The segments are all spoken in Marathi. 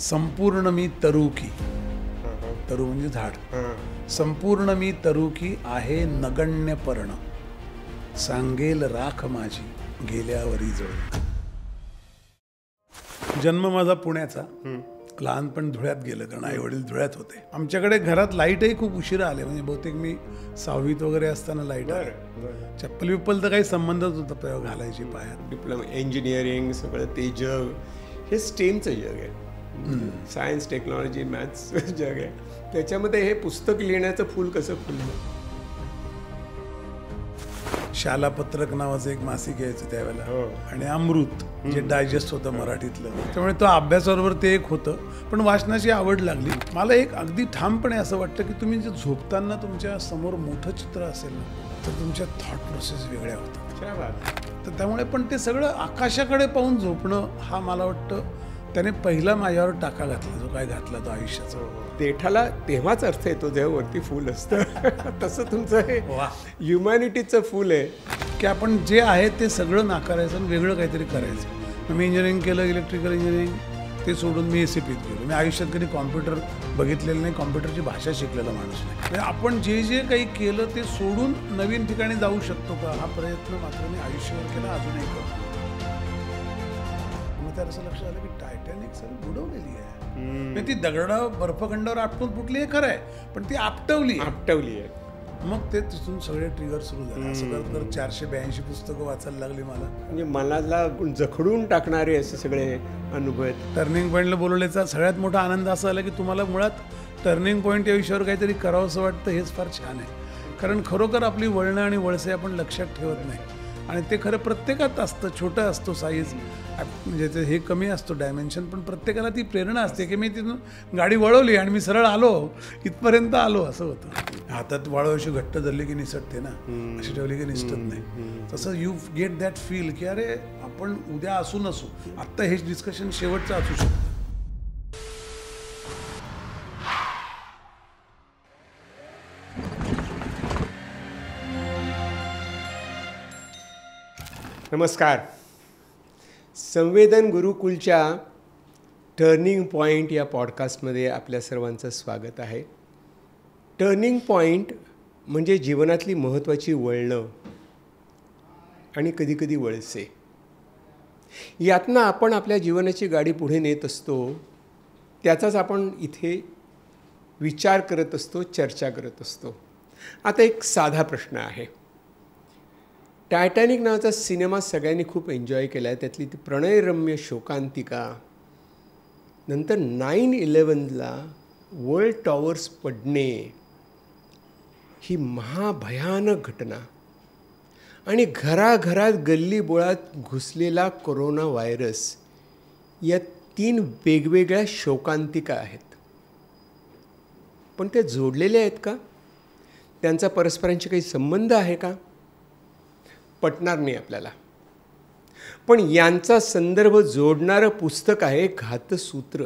संपूर्ण मी तरुकी, तरु म्हणजे झाड. संपूर्ण मी तरुकी आहे नगण्य पर्ण, सांगेल राख माझी गेल्यावरी जळून. जन्म माझा पुण्याचा, लहानपण धुळ्यात गेलं कारण आई वडील धुळ्यात होते. आमच्याकडे घरात लाईटही खूप उशिरा आले, म्हणजे बहुतेक मी 6वीत वगैरे असताना लाईट आली. चप्पल बिप्पल तर काही संबंधच होता घालायची पायात. डिप्लोमा इंजिनिअरिंग सगळं ते जग हे स्टेमचं जग आहे. सायन्स टेक्नॉलॉजी मॅथ्स जग आहे. त्याच्यामध्ये हे पुस्तक लिहिण्याचं फूल कसं फुललं. शाला पत्रक नावाचं एक मासिक यायचं त्यावेळेला, आणि अमृत जे डायजेस्ट होतं मराठीतलं, त्यामुळे तो अभ्यासाबरोबर ते एक होतं. पण वाचनाची आवड लागली मला. एक अगदी ठामपणे असं वाटतं की तुम्ही जे झोपताना तुमच्या समोर मोठं चित्र असेल ना, तर तुमच्या थॉट प्रोसेस वेगळ्या होतात. तर त्यामुळे पण ते सगळं आकाशाकडे पाहून झोपणं हा मला वाटतं त्याने पहिला माझ्यावर टाका घातला, जो काय घातला तो आयुष्याचा. देठाला तेव्हाच अर्थ येतो जेव्हा वरती फुल असतं. तसं तुमचं हे ह्युमॅनिटीचं फुल आहे की आपण जे आहे ते सगळं नाकारायचं आणि वेगळं काहीतरी करायचं. मी इंजिनिअरिंग केलं, इलेक्ट्रिकल इंजिनिअरिंग, ते सोडून मी ACPत गेलो. मी आयुष्यात कधी कॉम्प्युटर बघितलेलं नाही, कॉम्प्युटरची भाषा शिकलेला माणूस नाही. म्हणजे आपण जे जे काही केलं ते सोडून नवीन ठिकाणी जाऊ शकतो का, हा प्रयत्न मात्र मी आयुष्यावर केला, अजूनही करतो. मग त्याला असं लक्षात आलं की टायटॅनिक सर बुडवलेली आहे. ती दगडा बर्फखंडावर आपटून फुटली, हे खरं आहे, पण ती आपटवली आहे. मग ते तिथून सगळे ट्रिगर सुरू झाले. असं करत 482 पुस्तकं वाचायला लागली मला. म्हणजे मनाला जखडून टाकणारे असे सगळे अनुभव आहेत. टर्निंग पॉईंटला बोलवण्याचा सगळ्यात मोठा आनंद असा आला की तुम्हाला मुळात टर्निंग पॉईंट या विषयावर काहीतरी करावं असं वाटतं. हेच फार छान आहे, कारण खरोखर आपली वळणं आणि वळसे आपण लक्षात ठेवत नाही. आणि ते खरं प्रत्येकात असतं. छोटं असतो साईज, म्हणजे ते हे कमी असतो डायमेन्शन, पण प्रत्येकाला ती प्रेरणा असते की मी तिथून गाडी वळवली आणि मी सरळ आलो, इथपर्यंत आलो, असं होतं. हातात वाळव अशी घट्ट धरली की निसटते ना, अशी ठेवली की निसटत नाही. तसं यू गेट दॅट फील की अरे आपण उद्या असू नसू, आत्ता हेच डिस्कशन शेवटचं असू शकतं. नमस्कार. संवेदन गुरुकुलच्या टर्निंग पॉईंट या पॉडकास्टमध्ये आपल्या सर्वांचं स्वागत आहे. टर्निंग पॉईंट म्हणजे जीवनातली महत्त्वाची वळणं आणि कधीकधी वळसे. यातनं आपण आपल्या जीवनाची गाडी पुढे नेत असतो. त्याचाच आपण इथे विचार करत असतो, चर्चा करत असतो. आता एक साधा प्रश्न आहे. टायटॅनिक नावाचा सिनेमा सगळ्यांनी खूप एन्जॉय केला आहे. त्यातली ती प्रणयरम्य शोकांतिका, नंतर 9/11ला वर्ल्ड टॉवर्स पडणे, ही महाभयानक घटना, आणि घराघरात गल्लीबोळात घुसलेला कोरोना व्हायरस, या 3 वेगवेगळ्या शोकांतिका आहेत. पण त्या जोडलेल्या आहेत का? त्यांचा परस्परांशी काही संबंध आहे का? पटणार नाही आपल्याला. पण यांचा संदर्भ जोडणारं पुस्तक आहे घातसूत्र.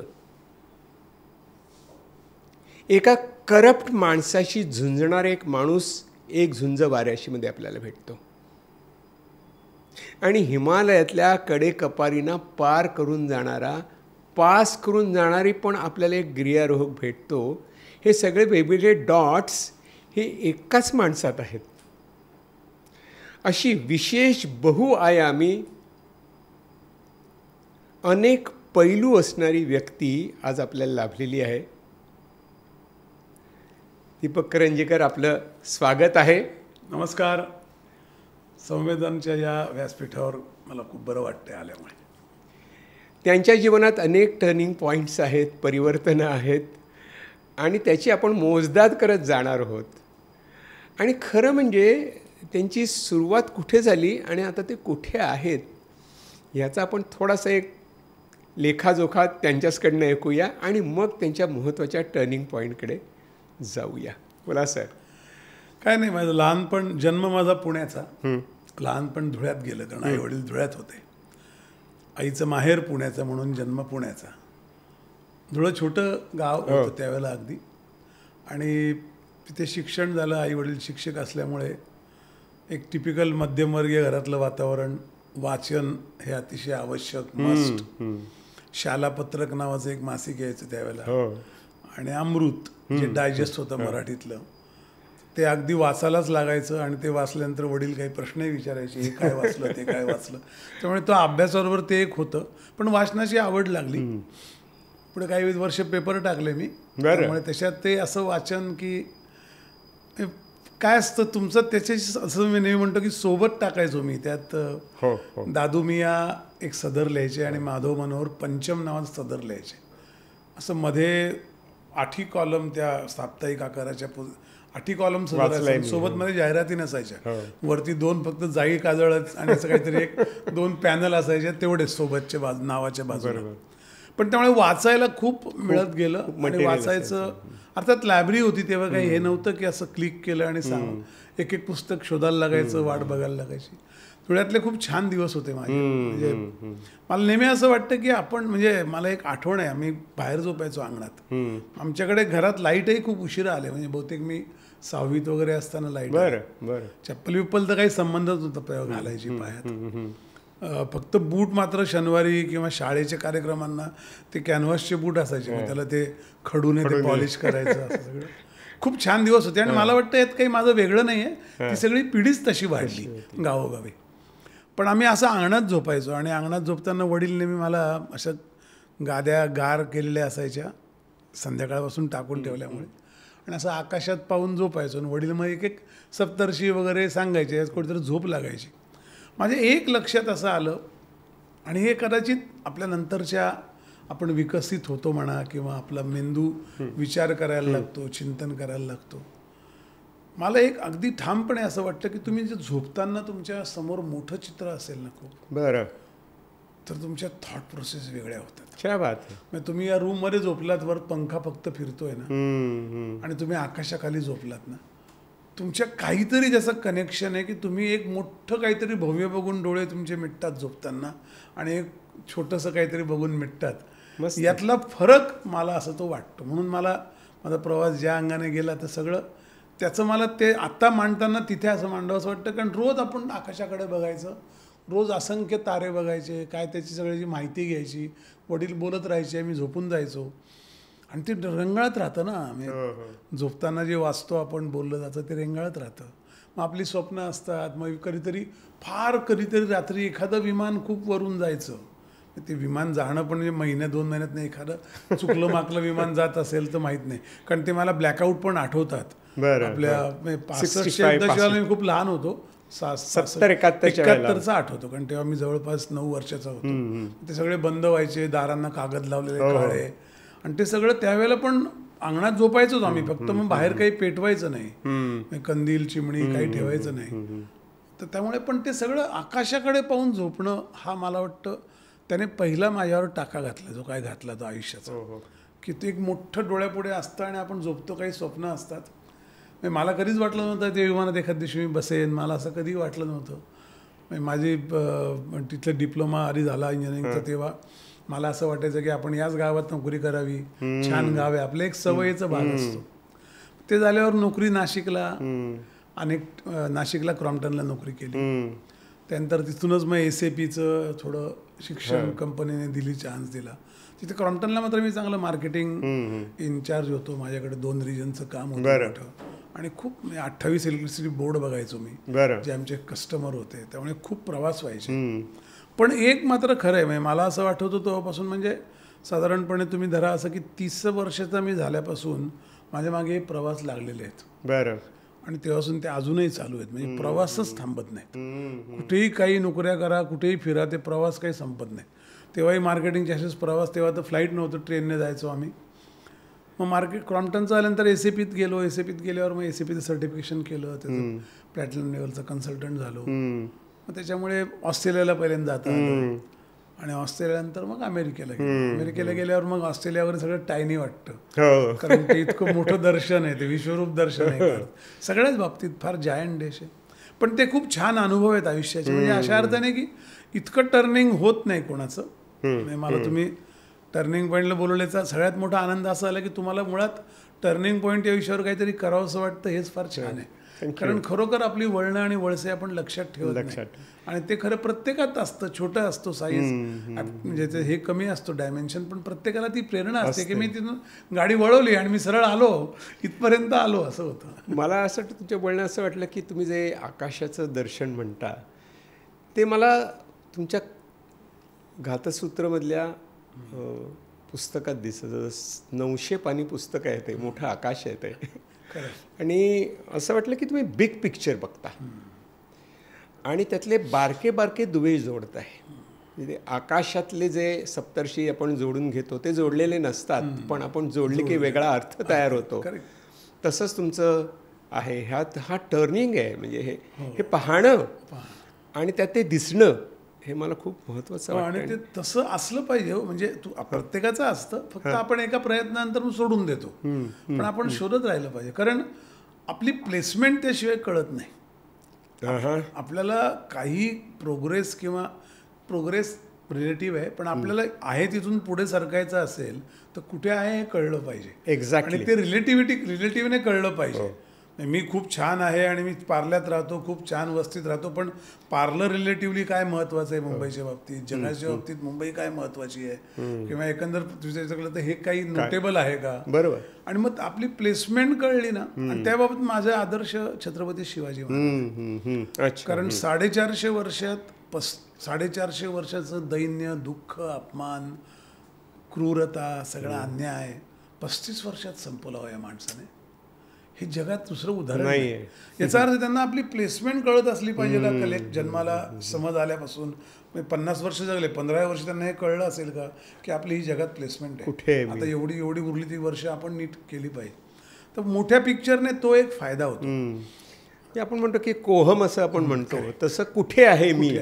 एका करप्ट माणसाशी झुंजणारा एक माणूस एक झुंज वाऱ्याशीमध्ये आपल्याला भेटतो, आणि हिमालयातल्या कडेकपारींना पार करून जाणारा, पास करून जाणारी पण आपल्याला एक गिर्यारोहक भेटतो. हे सगळे वेगवेगळे डॉट्स हे एकाच माणसात आहेत. अशी विशेष बहुआयामी अनेक पैलू असणारी व्यक्ती आज आपल्याला लाभलेली आहे. दीपक करंजीकर, आपलं स्वागत आहे. नमस्कार. संवेदनच्या या व्यासपीठावर मला खूप बरं वाटतं आल्यामुळे. त्यांच्या जीवनात अनेक टर्निंग पॉईंट्स आहेत, परिवर्तनं आहेत, आणि त्याची आपण मोजदाद करत जाणार आहोत. आणि खरं म्हणजे त्यांची सुरुवात कुठे झाली आणि आता ते कुठे आहेत, ह्याचा आपण थोडासा एक लेखाजोखा त्यांच्याचकडनं ऐकूया, आणि मग त्यांच्या महत्त्वाच्या टर्निंग पॉईंटकडे जाऊया. बोला सर. काय नाही, माझं लहानपण, जन्म माझा पुण्याचा, लहानपण धुळ्यात गेलं कारण आई वडील धुळ्यात होते. आईचं माहेर पुण्याचं म्हणून जन्म पुण्याचा. धुळं छोटं गाव होतं त्यावेळेला अगदी, आणि तिथे शिक्षण झालं. आई वडील शिक्षक असल्यामुळे एक टिपिकल मध्यमवर्गीय घरातलं वातावरण, वाचन हे अतिशय आवश्यक, मस्ट. शाला पत्रक नावाचं एक मासिक यायचं त्यावेळेला, हो. आणि अमृत जे डायजेस्ट होतं मराठीतलं, ते अगदी वाचायलाच लागायचं. आणि ते वाचल्यानंतर वडील काही प्रश्नही विचारायचे, हे काय वाचलं, ते काय वाचलं. त्यामुळे तो अभ्यासाबरोबर ते एक होतं. पण वाचनाची आवड लागली. पुढे काही वर्ष पेपर टाकले मी, त्यामुळे त्याच्यात ते असं वाचन की काय असतं तुमचं त्याच्याशी, असं मी नेहमी म्हणतो की सोबत टाकायचो मी त्यात. दादू मिया एक सदर लिहायचे आणि माधव मनोहर पंचम नावाचं सदर लिहायचे. असं मध्ये 8 कॉलम त्या साप्ताहिक आकाराच्या 8 कॉलम सदर, सोबत मध्ये जाहिराती नसायच्या. वरती 2 फक्त जाई काजळच आणि असं काहीतरी 2 पॅनल असायचे तेवढेच सोबतच्या नावाच्या बाजूला. पण त्यामुळे वाचायला खूप मिळत गेलं. आणि वाचायचं अर्थात लायब्ररी होती तेव्हा, काही हे नव्हतं की असं क्लिक केलं आणि एक एक पुस्तक शोधायला लागायचं, वाट बघायला लागायची. धुळ्यातले खूप छान दिवस होते माझे. म्हणजे मला नेहमी असं वाटतं की आपण, म्हणजे मला एक आठवण आहे, आम्ही बाहेर झोपायचो अंगणात. आमच्याकडे घरात लाईटही खूप उशिरा आले. म्हणजे बहुतेक मी 6वीत वगैरे असताना लाईट. चप्पल विप्पल तर काही संबंधच नव्हता घालायची पायात. फक्त बूट मात्र शनिवारी किंवा शाळेच्या कार्यक्रमांना ते कॅनव्हासचे बूट असायचे, त्याला ते खडूने ते पॉलिश करायचं, असं सगळं खूप छान दिवस होते. आणि मला वाटतं यात काही माझं वेगळं नाही आहे, ती सगळी पिढीच तशी वाढली गावोगावी. पण आम्ही असं अंगणात झोपायचो. आणि अंगणात झोपताना वडील नेहमी मला अशा गाद्या गार केलेल्या असायच्या संध्याकाळपासून टाकून ठेवल्यामुळे, आणि असं आकाशात पाहून झोपायचो. आणि वडील मग एक सप्तर्षी वगैरे सांगायचे, कुठेतरी झोप लागायची. माझ्या एक लक्षात असं आलं, आणि हे कदाचित आपल्या नंतरच्या आपण विकसित होतो म्हणा, किंवा आपला मेंदू विचार करायला लागतो, चिंतन करायला लागतो. मला एक अगदी ठामपणे असं वाटतं की तुम्ही जे झोपताना तुमच्या समोर मोठं चित्र असेल ना खूप, तर तुमच्या थॉट प्रोसेस वेगळ्या होतात. क्या बात आहे. म्हणजे तुम्ही या रूममध्ये झोपलात, वर पंखा फक्त फिरतोय ना, आणि तुम्ही आकाशाखाली झोपलात ना, तुमच्या काहीतरी जसं कनेक्शन आहे की तुम्ही एक मोठं काहीतरी भव्य बघून डोळे तुमचे मिटतात झोपताना, आणि एक छोटंसं काहीतरी बघून मिटतात. यातला फरक मला असं तो वाटतो. म्हणून मला माझा प्रवास ज्या अंगाने गेला तर सगळं त्याचं मला ते आत्ता मांडताना तिथे असं मांडावं असं वाटतं. कारण रोज आपण आकाशाकडे बघायचं, रोज असंख्य तारे बघायचे, काय त्याची सगळ्याची माहिती घ्यायची. वडील बोलत राहायचे, मी झोपून जायचो. आणि ते रेंगाळत राहतं ना, झोपताना जे वाचतो आपण, बोललं जातं ते रेंगाळत राहतं. मग आपली स्वप्न असतात. मग कधीतरी रात्री एखादं विमान खूप वरून जायचं. ते विमान जाणं पण म्हणजे महिन्या 2 महिन्यात नाही, एखादं चुकलं माकलं विमान जात असेल तर माहीत नाही. कारण ते मला ब्लॅकआउट पण आठवतात. आपल्या 65 दशकाला मी खूप लहान होतो, 71चा आठवतो, कारण तेव्हा मी जवळपास 9 वर्षाचा होतो. ते सगळे बंद व्हायचे, दारांना कागद लावलेले काळे, आणि ते सगळं त्यावेळेला पण अंगणात झोपायचोच आम्ही फक्त. मग बाहेर काही पेटवायचं नाही, कंदील चिमणी काही ठेवायचं नाही. तर त्यामुळे पण ते सगळं आकाशाकडे पाहून झोपणं हा मला वाटतं त्याने पहिला माझ्यावर टाका घातला, जो काय घातला तो आयुष्याचा. की ते एक मोठं डोळ्यापुढे असतं आणि आपण झोपतो, काही स्वप्न असतात. मला कधीच वाटलं नव्हतं ते विमानात एखाद दिवशी मी बसेन, मला असं कधी वाटलं नव्हतं. माझी तिथलं डिप्लोमा आधी झाला इंजिनिअरिंगचा, तेव्हा मला असं वाटायचं की आपण याच गावात नोकरी करावी, छान गाव आहे आपलं, एक सवयीचा भाग असतो. ते झाल्यावर नोकरी नाशिकला, नाशिकला क्रॉम्प्टनला नोकरी केली. त्यानंतर तिथूनच मग SAPचं थोडं शिक्षण कंपनीने दिली, चान्स दिला. तिथे क्रॉम्प्टनला मात्र मी चांगलं मार्केटिंग इन्चार्ज होतो. माझ्याकडे 2 रिजनचं काम होतं, आणि खूप 28 इलेक्ट्रिसिटी बोर्ड बघायचो मी, जे आमचे कस्टमर होते. त्यामुळे खूप प्रवास व्हायचे. पण एक मात्र खरं आहे, म्हणजे मला असं आठवतं तेव्हापासून, म्हणजे साधारणपणे तुम्ही धरा असं की 30 वर्षाचा मी झाल्यापासून माझ्या मागे प्रवास लागलेले आहेत. आणि तेव्हापासून ते अजूनही चालू आहेत. म्हणजे प्रवासच थांबत नाहीत. कुठेही काही नोकऱ्या करा, कुठेही फिरा, ते प्रवास काही संपत नाही. तेव्हाही मार्केटिंगचे असेच प्रवास. तेव्हा तर फ्लाईट नव्हतं, ट्रेनने जायचो आम्ही. मग क्रॉम्प्टनचं आल्यानंतर SAPत गेलो. SAPत गेल्यावर मग SAPचं सर्टिफिकेशन केलं, त्याचं प्लॅटिनम लेवलचं कन्सल्टंट झालो. मग त्याच्यामुळे ऑस्ट्रेलियाला पहिल्यांदा जाता आलं, आणि ऑस्ट्रेलियानंतर मग अमेरिकेला गेलो. अमेरिकेला गेल्यावर मग ऑस्ट्रेलियावर सगळं टायनी वाटतं, कारण ते इतकं मोठं दर्शन आहे, ते विश्वरूप दर्शन आहे. सगळ्याच बाबतीत फार जायंट देश आहे. पण ते खूप छान अनुभव आहेत आयुष्याचे. म्हणजे अशा अर्थाने की इतकं टर्निंग होत नाही कोणाचं. म्हणजे मला तुम्ही टर्निंग पॉईंटला बोलवण्याचा सगळ्यात मोठा आनंद असा आला की तुम्हाला मुळात टर्निंग पॉईंट या विषयावर काहीतरी करावंसं वाटतं, हेच फार छान आहे. कारण खरोखर आपली वळणं आणि वळसे आपण लक्षात ठेवत नाही. लक्षात. आणि ते खरं प्रत्येकात असतं. छोटं असतो साईज, म्हणजे ते हे कमी असतो डायमेन्शन, पण प्रत्येकाला ती प्रेरणा असते की मी तिथून गाडी वळवली आणि मी सरळ आलो, इथपर्यंत आलो, असं होतं. मला असं वाटतं, तुमच्या बोलण्यात असं वाटलं की तुम्ही जे आकाशाचं दर्शन म्हणता ते मला तुमच्या घातसूत्रमधल्या पुस्तकात दिसतं. 900 पानी पुस्तक आहे ते, मोठं आकाश आहे ते. आणि असं वाटलं की तुम्ही बिग पिक्चर बघता आणि त्यातले बारके बारके दुवे जोडत आहे. म्हणजे आकाशातले जे सप्तर्षी आपण जोडून घेतो ते जोडलेले नसतात, पण आपण जोडले की वेगळा अर्थ तयार होतो. तसंच तुमचं आहे. हा टर्निंग आहे. म्हणजे हे पाहणं आणि त्यात ते दिसणं हे मला खूप महत्त्वाचं वाटतं. आणि ते तसं असलं पाहिजे. म्हणजे प्रत्येकाचं असतं, फक्त आपण एका प्रयत्नानंतर सोडून देतो. पण आपण शोधत राहिलं पाहिजे, कारण आपली प्लेसमेंट त्याशिवाय कळत नाही. आपल्याला काही प्रोग्रेस रिलेटिव्ह आहे, पण आपल्याला आहे तिथून पुढे सरकायचं असेल तर कुठे आहे हे कळलं पाहिजे. एक्झॅक्टली. आणि ते रिलेटिव्हने कळलं पाहिजे. मी खूप छान आहे आणि मी पार्ल्यात राहतो, खूप छान वस्तीत राहतो, पण पार्लर रिलेटिव्हली काय महत्वाचं आहे मुंबईच्या बाबतीत, जगाच्या बाबतीत मुंबई काय महत्वाची आहे, किंवा एकंदर विचारायचं तर हे काही नोटेबल आहे का. बरोबर. आणि मग आपली प्लेसमेंट कळली ना, आणि त्याबाबत माझा आदर्श छत्रपती शिवाजी महाराज. कारण 450 वर्षाचं दैन्य, दुःख, अपमान, क्रूरता, सगळा अन्याय 35 वर्षात संपवला या माणसाने. हे जगात दुसरं उदाहरण नाही. याचा अर्थ त्यांना आपली प्लेसमेंट कळत असली पाहिजे का. जन्माला समज आल्यापासून 50 वर्ष जगले, 15 वर्ष त्यांना हे कळलं असेल का की आपली ही जगात प्लेसमेंट आहे, कुठे आता एवढी उरली ती वर्ष आपण नीट केली पाहिजे. तर मोठ्या पिक्चरने तो एक फायदा होतो. आपण म्हणतो की कोहम असं आपण म्हणतो, तसं कुठे आहे मी,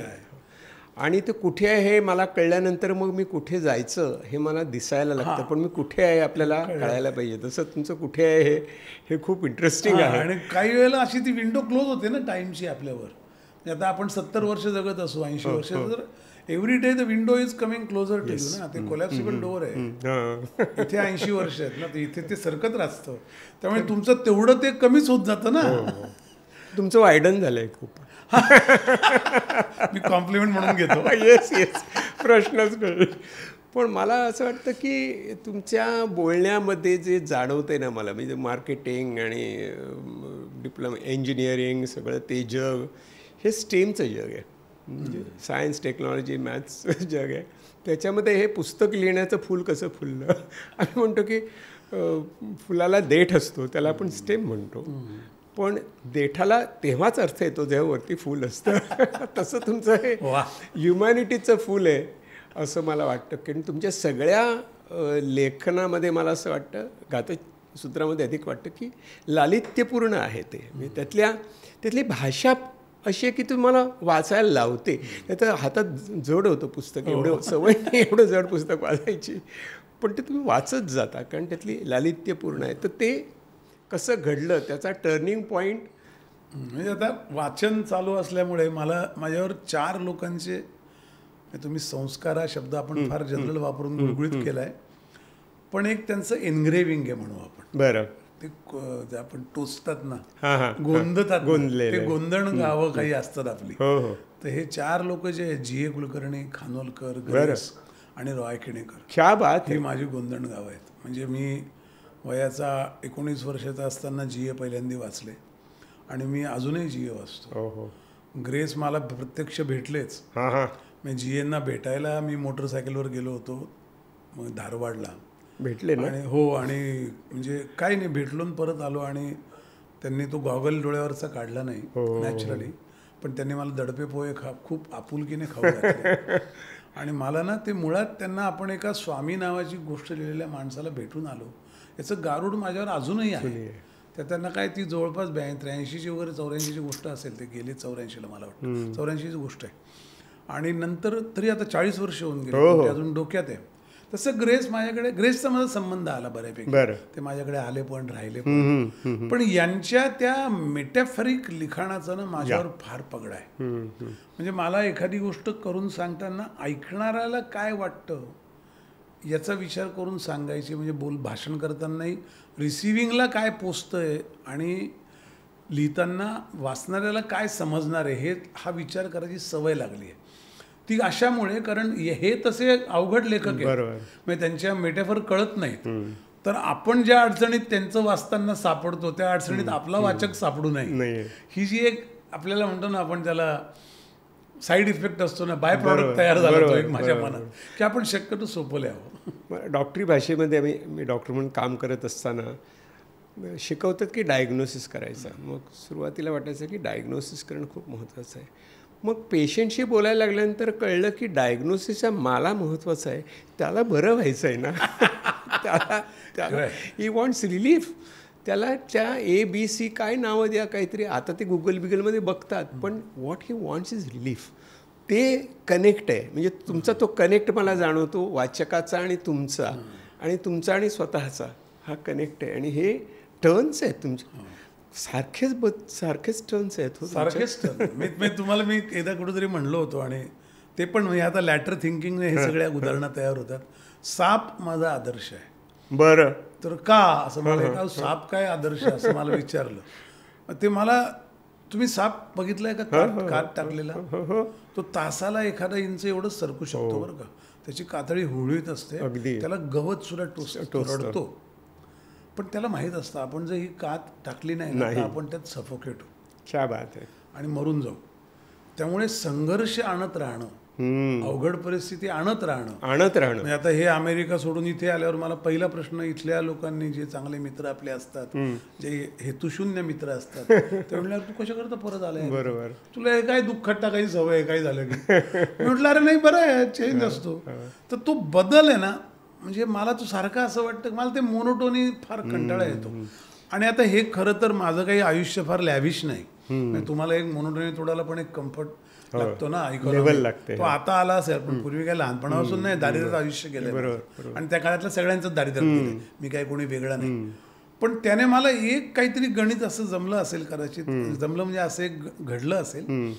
आणि ते कुठे आहे हे मला कळल्यानंतर मग मी कुठे जायचं हे मला दिसायला लागतं. पण मी कुठे आहे आपल्याला कळायला पाहिजे. तसं तुमचं कुठे आहे हे खूप इंटरेस्टिंग आहे. आणि काही वेळेला अशी ती विंडो क्लोज होते ना टाईमची आपल्यावर. आता आपण 70 वर्ष जगत असू, 80 वर्ष, तर every day the window is coming closer to you ना. ते कोलॅप्सिबल डोअर आहे. इथे 80 वर्ष आहेत ना, इथे ते सरकत राहतं. त्यामुळे तुमचं तेवढं ते कमीच होत जातं ना. तुमचं वायडन झालंय खूप. मी कॉम्प्लिमेंट म्हणून घेतो. येस, प्रश्नच नाही. पण मला असं वाटतं की तुमच्या बोलण्यामध्ये जे जाणवतंय ना मला, म्हणजे मार्केटिंग आणि डिप्लोमा, इंजिनिअरिंग, सगळं ते जग हे स्टेमचं जग आहे. म्हणजे सायन्स, टेक्नॉलॉजी, मॅथ्स जग आहे. त्याच्यामध्ये हे पुस्तक लिहिण्याचं फूल कसं फुललं. आम्ही म्हणतो की फुलाला देठ असतो, त्याला आपण स्टेम म्हणतो. पण देठाला तेव्हाच अर्थ येतो जेव्हा वरती फूल असतं. तसं तुमचं हे ह्युमॅनिटीचं फूल आहे असं मला वाटतं. कारण तुमच्या सगळ्या लेखनामध्ये मला असं वाटतं, गाथसूत्रामध्ये अधिक वाटतं की लालित्यपूर्ण आहे ते. म्हणजे त्यातली भाषा अशी आहे की तुम्हाला वाचायला लावते. त्यात हातात जड होतं पुस्तक, एवढं सवय नाही एवढं जड पुस्तक वाचायची, पण ते तुम्ही वाचत जाता कारण त्यातली लालित्यपूर्ण आहे. तर ते कसं घडलं, त्याचा टर्निंग पॉईंट. म्हणजे आता वाचन चालू असल्यामुळे माझ्यावर 4 लोकांचे, तुम्ही संस्कार हा शब्द आपण फार जनरल वापरून गुळगुळीत केला आहे, पण एक त्यांचं एनग्रेविंग आहे म्हणू आपण. बरं. ते आपण टोचतात ना, गोंदतात, ते गोंधण गावं काही असतात आपली. तर हे 4 लोक जे आहेत, G.A. कुलकर्णी, खानोलकर, ग्रेस आणि रॉय केणेकर, क्या बात, ही माझी गोंधण गावं आहेत. म्हणजे मी वयाचा 19 वर्षाचा असताना G.A. पहिल्यांदा वाचले आणि मी अजूनही G.A. वाचतो. ग्रेस मला प्रत्यक्ष भेटलेच. मी G.A.ना भेटायला मी मोटरसायकलवर गेलो होतो मग धारवाडला. भेटले ना? आणि हो, आणि म्हणजे काही नाही, भेटलो परत आलो. आणि त्यांनी तो गॉगल डोळ्यावरचा काढला नाही नॅचरली, पण त्यांनी मला दडपे पोहे खूप आपुलकीने खाऊ घातले. आणि मला ना ते मुळात त्यांना, आपण एका स्वामी नावाची गोष्ट लिहिलेल्या माणसाला भेटून आलो याचं गारूड माझ्यावर अजूनही आहे. तर त्यांना काय, ती जवळपास 83ची वगैरे 84ची गोष्ट असेल, ते गेले 84ला मला वाटतं, 84ची गोष्ट आहे. आणि नंतर तरी आता 40 वर्ष होऊन गेले, अजून डोक्यात आहे. तसं ग्रेसचा माझा संबंध आला बऱ्यापैकी. ते माझ्याकडे आले पण राहिले पण. पण यांच्या त्या मेटॅफरिक लिखाणाचा ना माझ्यावर फार पगडा आहे. म्हणजे मला एखादी गोष्ट करून सांगताना ऐकणाऱ्याला काय वाटतं याचा विचार करून सांगायची. म्हणजे भाषण करतानाही रिसिव्हिंगला काय पोचतंय आणि लिहिताना वाचणाऱ्याला काय समजणार आहे हा विचार करायची सवय लागली आहे. ती अशामुळे, कारण हे तसे अवघड लेखक आहेत, म्हणजे त्यांच्या मेटाफर कळत नाहीत. तर आपण ज्या अडचणीत त्यांचं वाचताना सापडतो त्या अडचणीत आपला वाचक सापडू नये, ही जी एक आपल्याला म्हणतो ना आपण त्याला साईड इफेक्ट असतो ना, बाय प्रॉडक्ट तयार झाला तो एक माझ्या मनात, की आपण शक्यतो सोपं लिहावं. डॉक्टरी भाषेमध्ये मी डॉक्टर म्हणून काम करत असताना शिकवतात की डायग्नोसिस करायचं. मग सुरुवातीला वाटायचं की डायग्नोसिस करणं खूप महत्त्वाचं आहे. मग पेशंटशी बोलायला लागल्यानंतर कळलं की डायग्नोसिसचा मला महत्त्वाचं आहे, त्याला बरं व्हायचं आहे ना. त्याला ही वॉन्ट्स रिलीफ. त्याला त्या ABC काय नावं द्या काहीतरी, आता ते गुगलमध्ये बघतात, पण what he wants is relief. ते कनेक्ट आहे, म्हणजे तुमचा तो कनेक्ट मला जाणवतो, वाचकाचा आणि तुमचा आणि स्वतःचा हा कनेक्ट आहे. आणि हे टर्न्स आहेत तुमचे, सारखेच टर्न्स आहेत. सारखेच टर्न. तुम्हाला मी एकदा कुठेतरी म्हणलो होतो, आणि ते पण म्हणजे आता लॅटर थिंकिंगने हे सगळ्या उदाहरणं तयार होतात. साप माझा आदर्श आहे. बरं, तर का असं मला साप काय आदर्श असं मला विचारलं. ते मला, तुम्ही साप बघितलाय का कात टाकलेला? तो तासाला 1 इंच एवढं सरकू शकतो बरं का. त्याची कातळी हुळहुळीत असते, त्याला गवत सुद्धा रडतो. पण त्याला माहीत असतं आपण जर ही कात टाकली नाही तर आपण त्यात सफोकेट होऊ, क्या बात आहे, आणि मरून जाऊ. त्यामुळे संघर्ष आणत राहणं, अवघड परिस्थिती आणत राहणं. म्हणजे आता हे अमेरिका सोडून इथे आल्यावर मला पहिला प्रश्न इथल्या लोकांनी, जे चांगले मित्र आपले असतात, जे हेतुशून्य मित्र असतात, ते म्हणल्यावर तू कशा करता परत आलाय, बरोबर, तुला हे काय दुःखात टाकायची सवय आहे, काय झालं की? म्हटलं अरे नाही, बरं आहे, चेंज असतो. तर तो बदल आहे ना, म्हणजे मला तो सारखा असं वाटतं, मला ते मोनोटोनी फार कंटाळा येतो. आणि आता हे खरं तर माझं काही आयुष्य फार लॅव्हिश नाही. तुम्हाला एक मोनोटोनी तोडायला पण एक कम्फर्ट लागतो ना, लागते. तो आता आला असेल, पण पूर्वी काय लहानपणापासून नाही, दारिद्र्याचं आयुष्य गेलं, आणि त्या काळातल्या सगळ्यांचं दारिद्र्य गेलं. मी काय कोणी वेगळा नाही. पण त्याने मला एक काहीतरी गणित असं जमलं असेल, कदाचित जमलं म्हणजे असं एक घडलं असेल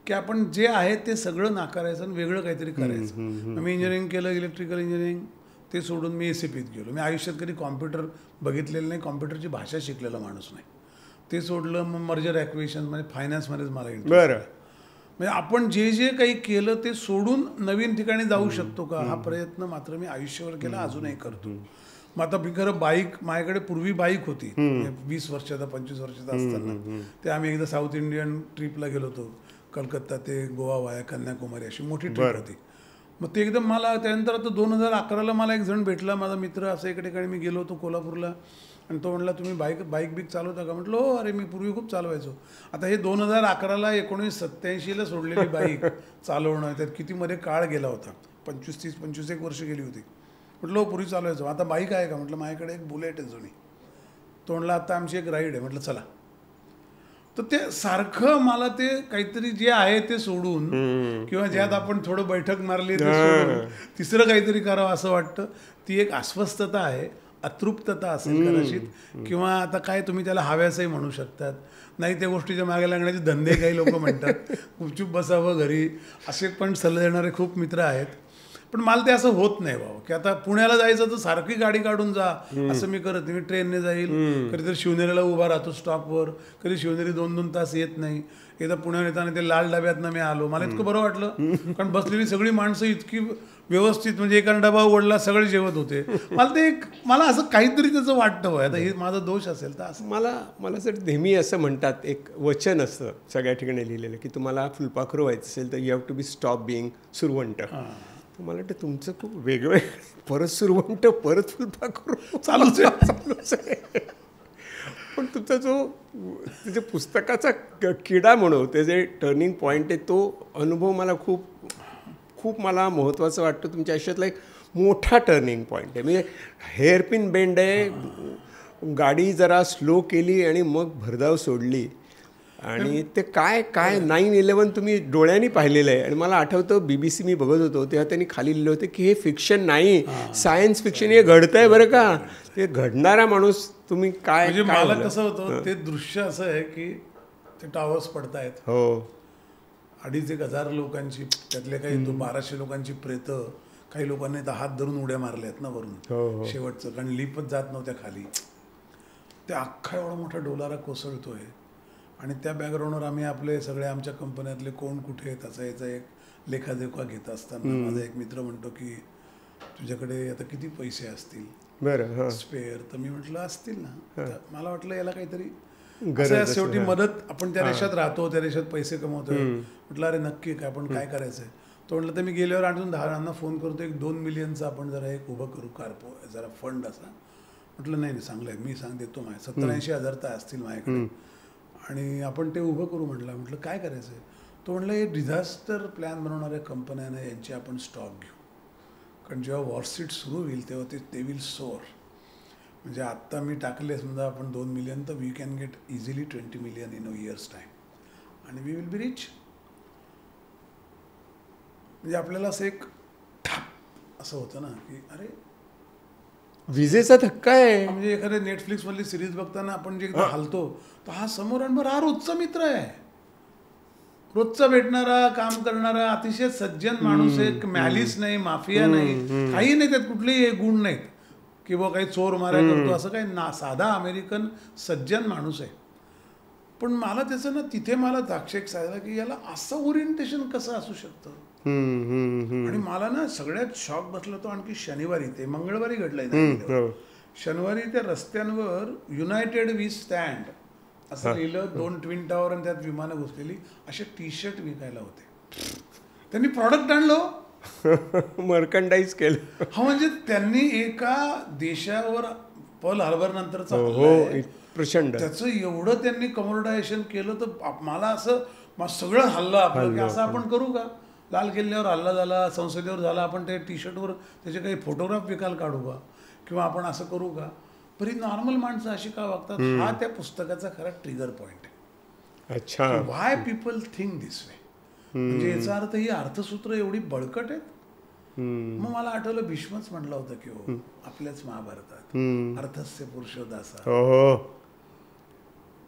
की आपण जे आहे ते सगळं नाकारायचं आणि वेगळं काहीतरी करायचं. मी इंजिनिअरिंग केलं, इलेक्ट्रिकल इंजिनिअरिंग, ते सोडून मी ACPत गेलो. मी आयुष्यात कधी कॉम्प्युटर बघितलेलं नाही, कॉम्प्युटरची भाषा शिकलेला माणूस नाही. ते सोडलं, मग मर्जर ॲक्विजिशन म्हणजे फायनान्समध्येच मला इंटरेस्ट. म्हणजे आपण जे जे काही केलं ते सोडून नवीन ठिकाणी जाऊ शकतो का, हा प्रयत्न मात्र मी आयुष्यभर केला, अजूनही करतो. मग आता मी खरं माझ्याकडे पूर्वी बाईक होती, 20 वर्षाचा 25 वर्षाचा असताना. ते आम्ही एकदा साऊथ इंडियन ट्रिपला गेलो होतो, कलकत्ता ते गोवा वाया कन्याकुमारी, अशी मोठी ट्रिप होती. मग ते एकदम मला त्यानंतर आता 2011ला मला एक जण भेटला, माझा मित्र. असं एका ठिकाणी मी गेलो होतो कोल्हापूरला, आणि तो म्हणला तुम्ही बाईक चालवता का? म्हटलं हो, अरे मी पूर्वी खूप चालवायचो. आता हे 2011ला 1987ला सोडलेली बाईक चालवणं, त्यात किती मध्ये काळ गेला होता, 25-31 वर्ष गेली होती. म्हटलं हो, पूर्वी चालवायचो. आता बाईक आहे का? म्हटलं माझ्याकडे एक बुलेट आहे जुनी. तो म्हणला आता आमची एक राईड आहे. म्हटलं चला. तर ते सारखं मला ते काहीतरी जे आहे ते सोडून, किंवा ज्यात आपण थोडं बैठक मारली ते सोडून तिसरं काहीतरी करावं असं वाटतं. ती एक अस्वस्थता आहे, अतृप्तता असेल कदाचित, किंवा आता काय तुम्ही त्याला हव्यासही म्हणू शकतात. नाही, त्या गोष्टीच्या मागे लागण्याचे धंदे काही लोक म्हणतात. गुपचूप बसावं घरी, असे पण सल्ले देणारे खूप मित्र आहेत. पण मला ते असं होत नाही बाबा, की आता पुण्याला जायचं तर सारखी गाडी काढून जा, असं मी करत नाही. मी ट्रेनने जाईल, कधीतरी शिवनेरीला उभा राहतो स्टॉपवर, कधी शिवनेरी 2-2 तास येत नाही. एकदा पुण्यात येताना ते लाल डब्यातनं मी आलो, मला इतकं बरं वाटलं, कारण बसलेली सगळी माणसं इतकी व्यवस्थित, म्हणजे एकाने डबा उघडला, सगळे जेवत होते. मला असं काहीतरी त्याचं वाटतं. आता हे माझा दोष असेल तर असं मला जर नेहमी असं म्हणतात, एक वचन असतं सगळ्या ठिकाणी लिहिलेलं, की तुम्हाला फुलपाखरू व्हायचं असेल तर you have to be stop being survant. मला वाटतं तुमचं खूप वेगवेगळं, परत सुरवंट, परत फुलपाखरू चालूच आहे. पण तुमचा जो त्याच्या पुस्तकाचा किडा म्हणू, ते जे टर्निंग पॉईंट आहे, तो अनुभव मला खूप मला महत्त्वाचं वाटतं. तुमच्या आयुष्यातला एक मोठा टर्निंग पॉईंट आहे. म्हणजे हेअरपिन बेंड आहे, गाडी जरा स्लो केली आणि मग भरधाव सोडली, आणि ते काय 9/11 तुम्ही डोळ्यांनी पाहिलेलं आहे. आणि मला आठवतं BBC मी बघत होतो तेव्हा त्यांनी खाली लिहिलं होतं की हे फिक्शन नाही, सायन्स फिक्शन, हे घडतंय बरं का. ते घडणारा माणूस तुम्ही काय, म्हणजे मला कसं होतं ते दृश्य असं आहे की ते टावर्स पडतायत, हो, 2,500 लोकांची, त्यातले काही 1200 लोकांची प्रेतं, काही लोकांनी तर हात धरून उड्या मारल्यात ना वरून शेवटचं, कारण लिपच जात नव्हत्या खाली. ते अख्खा एवढा मोठा डोलारा कोसळतोय, आणि त्या बॅकग्राऊंडवर आम्ही आपले सगळे आमच्या कंपन्यातले कोण कुठे त्याचा याचा एक लेखाजोखा घेत असताना माझा एक मित्र म्हणतो की तुझ्याकडे आता किती पैसे असतील बरं स्पेअर. तर मी म्हटलं असतील ना. तर मला वाटलं याला काहीतरी गरज असं शेवटी मदत, आपण त्या देशात राहतो, त्या देशात पैसे कमवतोय. म्हटलं अरे नक्की काय, आपण काय करायचंय. तो म्हटलं तर मी गेल्यावर अजून 10 जणांना फोन करतो, एक 2 मिलियनचा आपण जरा एक उभं करू कार्पो जरा फंड असा. म्हटलं नाही चांगलं आहे, मी देतो माझ्या 70-80 हजार तर असतील माझ्याकडे आणि आपण ते उभं करू. म्हटलं काय करायचं आहे. तो म्हटलं हे डिझास्टर प्लॅन बनवणाऱ्या कंपन्यांना यांचे आपण स्टॉक घेऊ, कारण जेव्हा वॉरसीट सुरू होईल तेव्हा ते विल सोअर. म्हणजे आत्ता मी टाकले समजा आपण 2 मिलियन, तर we can get easily 20 million in a years time आणि वी विल बी रिच. म्हणजे आपल्याला असं एक ठाप असं होतं ना की अरे विजेचा धक्का आहे. म्हणजे एखाद्या नेटफ्लिक्समधली सिरीज बघताना आपण जे एकदा हलतो तर हा समोर आणि हा रोजचा मित्र आहे, रोजचा भेटणारा, काम करणारा, अतिशय सज्जन माणूस आहे. मॅलिस नाही, माफिया नाही, काही नाही, त्यात कुठलेही गुण नाहीत किंवा काही चोर मारा करतो असं काही ना. साधा अमेरिकन सज्जन माणूस आहे. पण मला त्याचं ना तिथे मला दाक्षेक सांगितलं की याला असं ओरिएंटेशन कसं असू शकतं. आणि मला ना सगळ्यात शॉक बसला तो आणखी शनिवारी, ते मंगळवारी घडलंय. शनिवारी त्या रस्त्यांवर युनायटेड वी स्टँड असं लिहिलं, 2 ट्विन टावर आणि त्यात विमानं घुसलेली, असे टी शर्ट विकायला होते. त्यांनी प्रॉडक्ट आणलं, मर्कंडाईज केलं. हा म्हणजे त्यांनी एका देशावर पर्ल हार्बर नंतरचा प्रचंड त्याचं एवढं त्यांनी कमोडिटायझेशन केलं. तर मला असं सगळं हल्लं आपलं की असं आपण करू का. लाल किल्ल्यावर हल्ला झाला, संसदेवर झाला, आपण ते टी शर्टवर त्याचे काही फोटोग्राफ विकायला काढू का, किंवा आपण असं करू का. पण ही नॉर्मल माणसं अशी का वागतात, हा त्या पुस्तकाचा खरा ट्रिगर पॉईंट आहे. अच्छा, Y people think this way. म्हणजे याचा अर्थ ही अर्थसूत्र एवढी बळकट आहेत. मग मला आठवलं भीष्मच म्हटलं होतं की हो आपल्याच महाभारतात अर्थस्य पुरुषोदासा.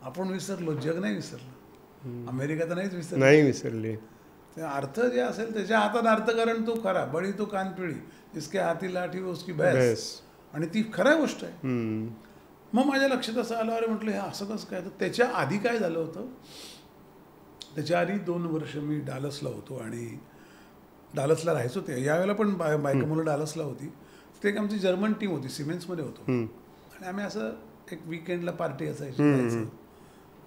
आपण विसरलो, जग नाही विसरलं, अमेरिका तर नाही विसरली. ते अर्थ जे असेल त्याच्या हातात अर्थकारण तो खरा, बळी तो कानपिळी, जिसके हाती लाठी उसकी भैंस, आणि ती खऱ्या गोष्ट आहे. मग माझ्या लक्षात असं आलं, अरे म्हटलं हे असं कसं काय. तर त्याच्या आधी काय झालं होतं, त्याच्या आधी 2 वर्ष मी डालसला होतो आणि डालसला राहायचो. ते यावेळेला पण बायका मुलं डालसला होती. ते एक आमची जर्मन टीम होती, सिमेंट्समध्ये होतो आणि आम्ही असं एक विकेंडला पार्टी असायची जायचं.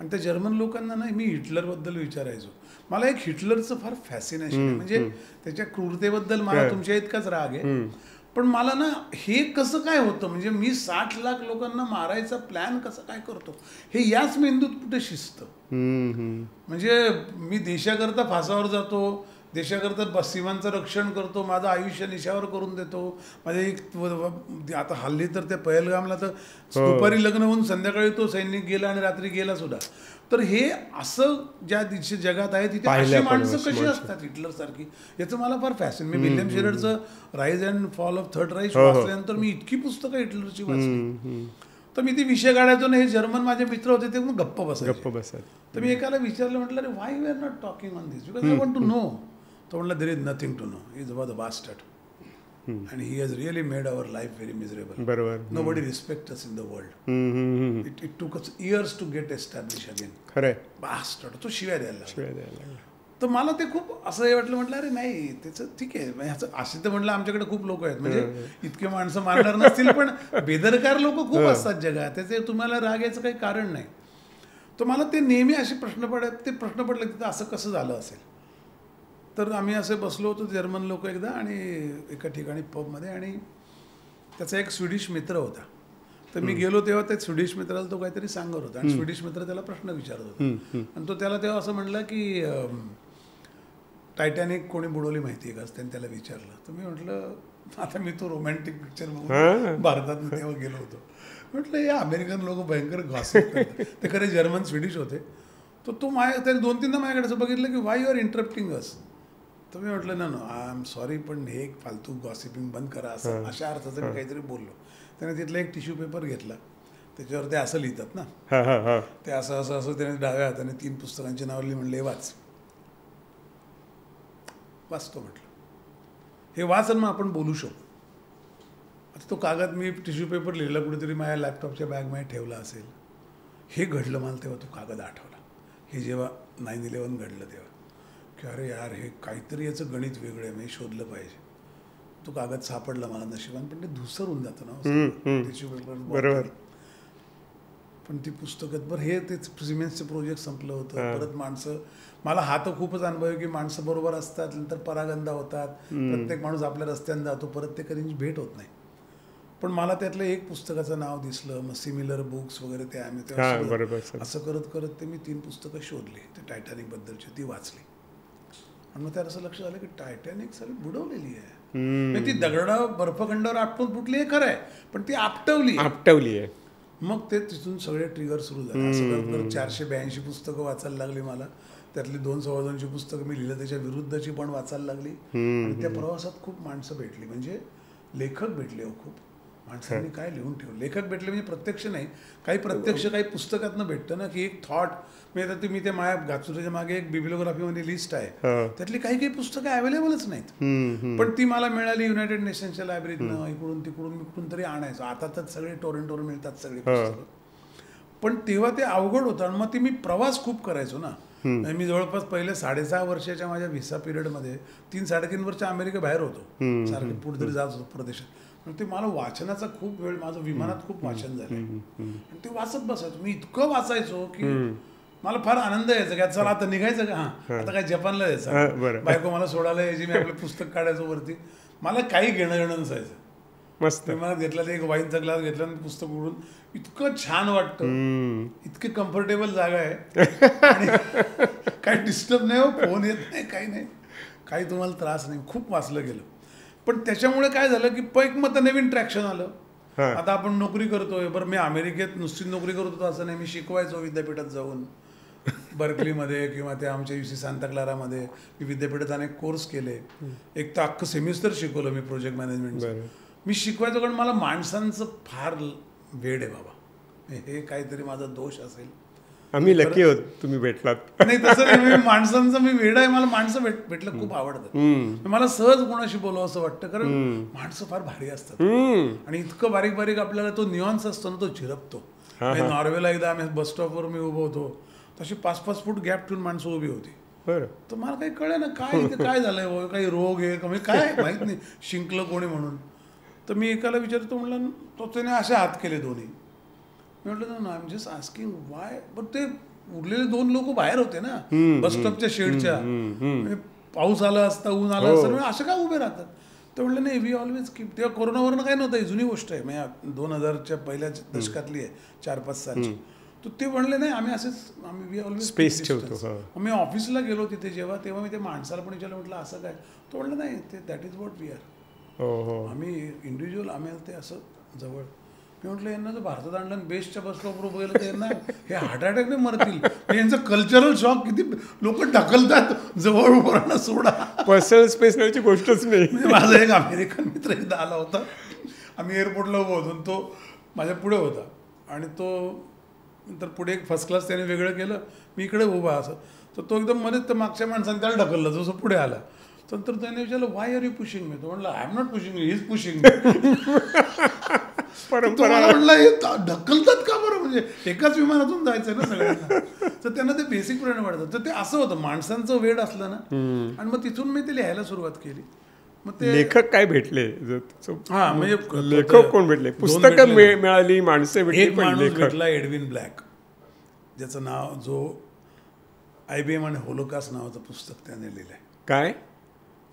आणि त्या जर्मन लोकांना ना मी हिटलरबद्दल विचारायचो. मला एक हिटलरचं फार फॅसिनेशन आहे, म्हणजे त्याच्या क्रूरतेबद्दल मला तुमच्या इतकाच राग आहे. पण मला ना हे कसं काय होतं, म्हणजे मी 60 लाख लोकांना मारायचा प्लॅन कसं काय करतो, हे याच मेंदूत कुठे शिस्त. म्हणजे मी देशाकरता फासावर जातो, देशाकरता सीमांचं रक्षण करतो, माझं आयुष्य निशावर करून देतो. माझे आता हल्ली तर त्या पहलगामला तर दुपारी लग्न होऊन संध्याकाळी तो सैनिक गेला आणि रात्री गेला सुद्धा. तर हे असं ज्या दिवशी जगात आहे तिथे अशी माणसं कशी असतात हिटलर सारखी, याचं मला फार फॅशन. मी विल्यम शेररचं rise and fall of third Reich वाचल्यानंतर मी इतकी पुस्तकं हिटलरची वाचली. तर मी ती विषय काढायचो ना, हे जर्मन माझे मित्र होते ते मग गप्प बसायचे. तर मी एकाला विचारलं, म्हटलं अरे why we are not talking on this, because I want to know. तो म्हटलं there is nothing to know, is about the bastard and he has really made our life very miserable. बरोबर. Nobody respects us in the world. It took us years to get established again. खरंय. Bastard, तो शिव्या द्यायला लागला. तर मला ते खूप असं हे वाटलं, म्हटलं अरे नाही त्याचं ठीक आहे, ह्याचं असे तर म्हटलं आमच्याकडे खूप लोक आहेत, म्हणजे इतके माणसं मारणार नसतील, पण बेदरकार लोक खूप असतात जगात, त्याचे तुम्हाला राग याचं काही कारण नाही. तर मला ते नेहमी असे प्रश्न पडले तिथं असं कसं झालं असेल. तर आम्ही असे बसलो होतो जर्मन लोक एकदा आणि एका ठिकाणी पबमध्ये, आणि त्याचा एक स्वीडिश मित्र होता. तर मी गेलो तेव्हा त्या स्वीडिश मित्राला तो काहीतरी सांगत होता आणि स्वीडिश मित्र त्याला प्रश्न विचारत होता. आणि तो त्याला तेव्हा असं म्हणलं की टायटॅनिक कोणी बुडवली माहिती आहे का, त्यांनी त्याला विचारलं. तर मी म्हटलं आता मी तो रोमॅन्टिक पिक्चर बघून भारतात तेव्हा गेलो होतो. म्हटलं हे अमेरिकन लोक भयंकर गॉसिप करतात. ते खरे जर्मन स्वीडिश होते. तर तो त्याने 2-3दा माझ्याकडे असं बघितलं की वाय यू आर इंटरप्टिंग अस. तर मी म्हटलं ना आय एम सॉरी, पण हे एक फालतू गॉसिपिंग बंद करा, असं अशा अर्थाचं मी काहीतरी बोललो. त्याने तिथला एक टिश्यू पेपर घेतला, त्याच्यावर ते असं लिहितात ना, ते असं असं असं त्याने डाव्या हाताने 3 पुस्तकांची नावं लिहिली. म्हणले वाचतो म्हटलं, हे वाच आणि मग आपण बोलू शकू. आता तो कागद मी टिश्यू पेपर लिहिला कुठेतरी माझ्या लॅपटॉपच्या बॅगमध्ये ठेवला असेल. हे घडलं मला तेव्हा तो कागद आठवला. हे जेव्हा 9/11 घडलं तेव्हा की अरे यार हे काहीतरी याचं गणित वेगळं आहे, मी शोधलं पाहिजे. तो कागद सापडला मला नशिबान, पण ते धुसर होऊन जातं ना टिश्यू पेपर. बरोबर. पण ती पुस्तकात बरं हे ते सिमेंटचं प्रोजेक्ट संपलं होतं. परत माणसं, मला हा तर खूपच अनुभव आहे की माणसं बरोबर असतात, नंतर परागंदा होतात, प्रत्येक माणूस आपल्या रस्त्याने जातो, परत ते कधी भेट होत नाही. पण मला त्यातलं एक पुस्तकाचं नाव दिसलं, मग सिमिलर बुक्स वगैरे ते आम्ही तेव्हा असं करत करत ते मी 3 पुस्तकं शोधली, ते टायटॅनिक बद्दलची, ती वाचली. आणि मग त्यात असं लक्ष आलं की टायटॅनिक सगळी बुडवलेली आहे. ती दगडा बर्फखंडावर आपटून फुटली हे खरं आहे, पण ती आपटवली आहे. मग ते तिथून सगळे ट्रिगर सुरू झाले. असं करत करत 482 पुस्तकं वाचायला लागली मला. त्यातली 200-250 पुस्तकं मी लिहिलं त्याच्या विरुद्धची पण वाचायला लागली. आणि त्या प्रवासात खूप माणसं भेटली, म्हणजे लेखक भेटले. खूप माणसांनी काय लिहून ठेवलं. लेखक भेटले म्हणजे प्रत्यक्ष नाही, काही प्रत्यक्ष काही पुस्तकातनं भेटतं ना, की एक थॉट. म्हणजे आता तुम्ही त्या माझ्या गाचुऱ्याच्या मागे एक बिब्लिओग्राफीमध्ये लिस्ट आहे, त्यातली काही काही पुस्तकं अवेलेबलच नाहीत. पण ती मला मिळाली युनायटेड नेशन्सच्या लायब्ररीतनं, इकडून तिकडून कुठून तरी आणायचं. आता तर सगळे टोरेंटोवर मिळतात सगळे पुस्तकं. पण तेव्हा ते अवघड होतं. आणि मग ते मी प्रवास खूप करायचो ना. मी जवळपास पहिले 6.5 वर्षाच्या माझ्या व्हिसा पिरियडमध्ये 3-3.5 वर्ष अमेरिका बाहेर होतो, सारखे पुढे तरी जात होतो प्रदेशात. ते मला वाचनाचा खूप वेळ, माझं विमानात खूप वाचन झालं आणि ते वाचत बसायचो. मी इतकं वाचायचो की मला फार आनंद यायचा की चला आता निघायचं का, आता काय जपानला जायचं, बायको मला सोडायला यायची, मी आपलं पुस्तक काढायचो वरती. मला काही घेणं नसायचं. मस्त विमानात घेतला, एक वाईनचा ग्लास घेतला आणि पुस्तक उडून इतकं छान वाटतं. इतकी कम्फर्टेबल जागा आहे आणि काही डिस्टर्ब नाही, फोन येत नाही, काही नाही, काही तुम्हाला त्रास नाही. खूप वाचलं गेलं. पण त्याच्यामुळे काय झालं की पैक मग नवीन ट्रॅक्शन आलं. आता आपण नोकरी करतोय. बरं, मी अमेरिकेत नुसती नोकरी करत होतो असं नाही, मी शिकवायचो विद्यापीठात जाऊन, बर्कलीमध्ये किंवा त्या आमच्या UC सांता क्लारामध्ये. मी विद्यापीठात अनेक कोर्स केले. एक तर अख्खं सेमिस्टर शिकवलं मी प्रोजेक्ट मॅनेजमेंटचं. मी शिकवायचो कारण मला माणसांचं फार वेड आहे बाबा. हे काहीतरी माझा दोष असेल. आम्ही लकी होत तुम्ही भेटलात. नाही तसं नाही, माणसांचं मी वेड आहे. मला माणसं भेटलं खूप आवडतं. मला सहज कोणाशी बोलावं असं वाटतं, कारण माणसं फार भारी असतात आणि इतकं बारीक बारीक आपल्याला तो नियॉन्स असतो ना, तो झिरपतो. नॉर्वेला एकदा आम्ही बस स्टॉपवर मी उभं होतो, तशी 5-5 फूट गॅप ठेवून माणसं उभी होती. तर मला काही कळे ना काय झालंय, काही रोग आहे का, काय माहित नाही, शिंकलं कोणी म्हणून. तर मी एकाला विचारतो, म्हणलं, तो त्याने असे हात केले दोन्ही. मी म्हटलं ना, I am just asking Y. पण ते उरलेले 2 लोक बाहेर होते ना बस स्टॉपच्या शेडच्या. पाऊस आला असता, ऊन आलं असतं, असं काय उभे राहतात. तर म्हटलं नाही, वी ऑलवेज कीप. तेव्हा कोरोनावरनं काही नव्हतं, ही जुनी गोष्ट आहे, म्हणजे 2000च्या पहिल्या दशकातली आहे, 4-5 सालची. तर ते म्हणले नाही, आम्ही वी ऑलवेज स्पेस ठेवतो. मी ऑफिसला गेलो तिथे तेव्हा मी ते माणसाला पण विचारलं, म्हटलं असं काय. तो म्हणलं नाही, ते that is what we are. आम्ही इंडिव्हिज्युअल, आम्ही ते असं जवळ. मी म्हटलं, यांना जर भारतात आणलं आणि बेस्टच्या बस स्टॉपवर उभं गेलं तर यांना हे हार्ट अटॅकने मरतील. यांचं कल्चरल शॉक किती लोक ढकलतात जवळ उभं राहणं सोडा. पर्सनल स्पेस नावाची गोष्टच नाही. माझा एक अमेरिकन मित्र एकदा आला होता, आम्ही एअरपोर्टला उभं होतो, तो माझ्या पुढे होता आणि तो नंतर पुढे एक फर्स्ट क्लास त्याने वेगळं केलं, मी इकडे उभा असं. तर तो एकदम मध्येच तर मागच्या माणसाने त्याला ढकललं, जसं पुढे आला. तर त्याने विचारलं, why are you pushing me. तो म्हणला, I am not pushing me, he is pushing me. म्हणला, हे ढकलतात का बरं, म्हणजे एकाच विमानातून जायचंय ना सगळ्यांना. तर त्यांना ते बेसिक प्रेरणा वाटतं. तर ते असं होतं, माणसांचं वेड असलं ना. आणि मग तिथून मी ते लिहायला सुरुवात केली. मग ते लेखक काय भेटले, म्हणजे लेखक कोण भेटले, पुस्तकं मिळाली, माणसे भेटली. एक माणूस भेटला, एडविन ब्लॅक, ज्याचं नाव, जो IBM आणि होलोकॉस्ट नावाचं पुस्तक त्याने लिहिलंय. काय?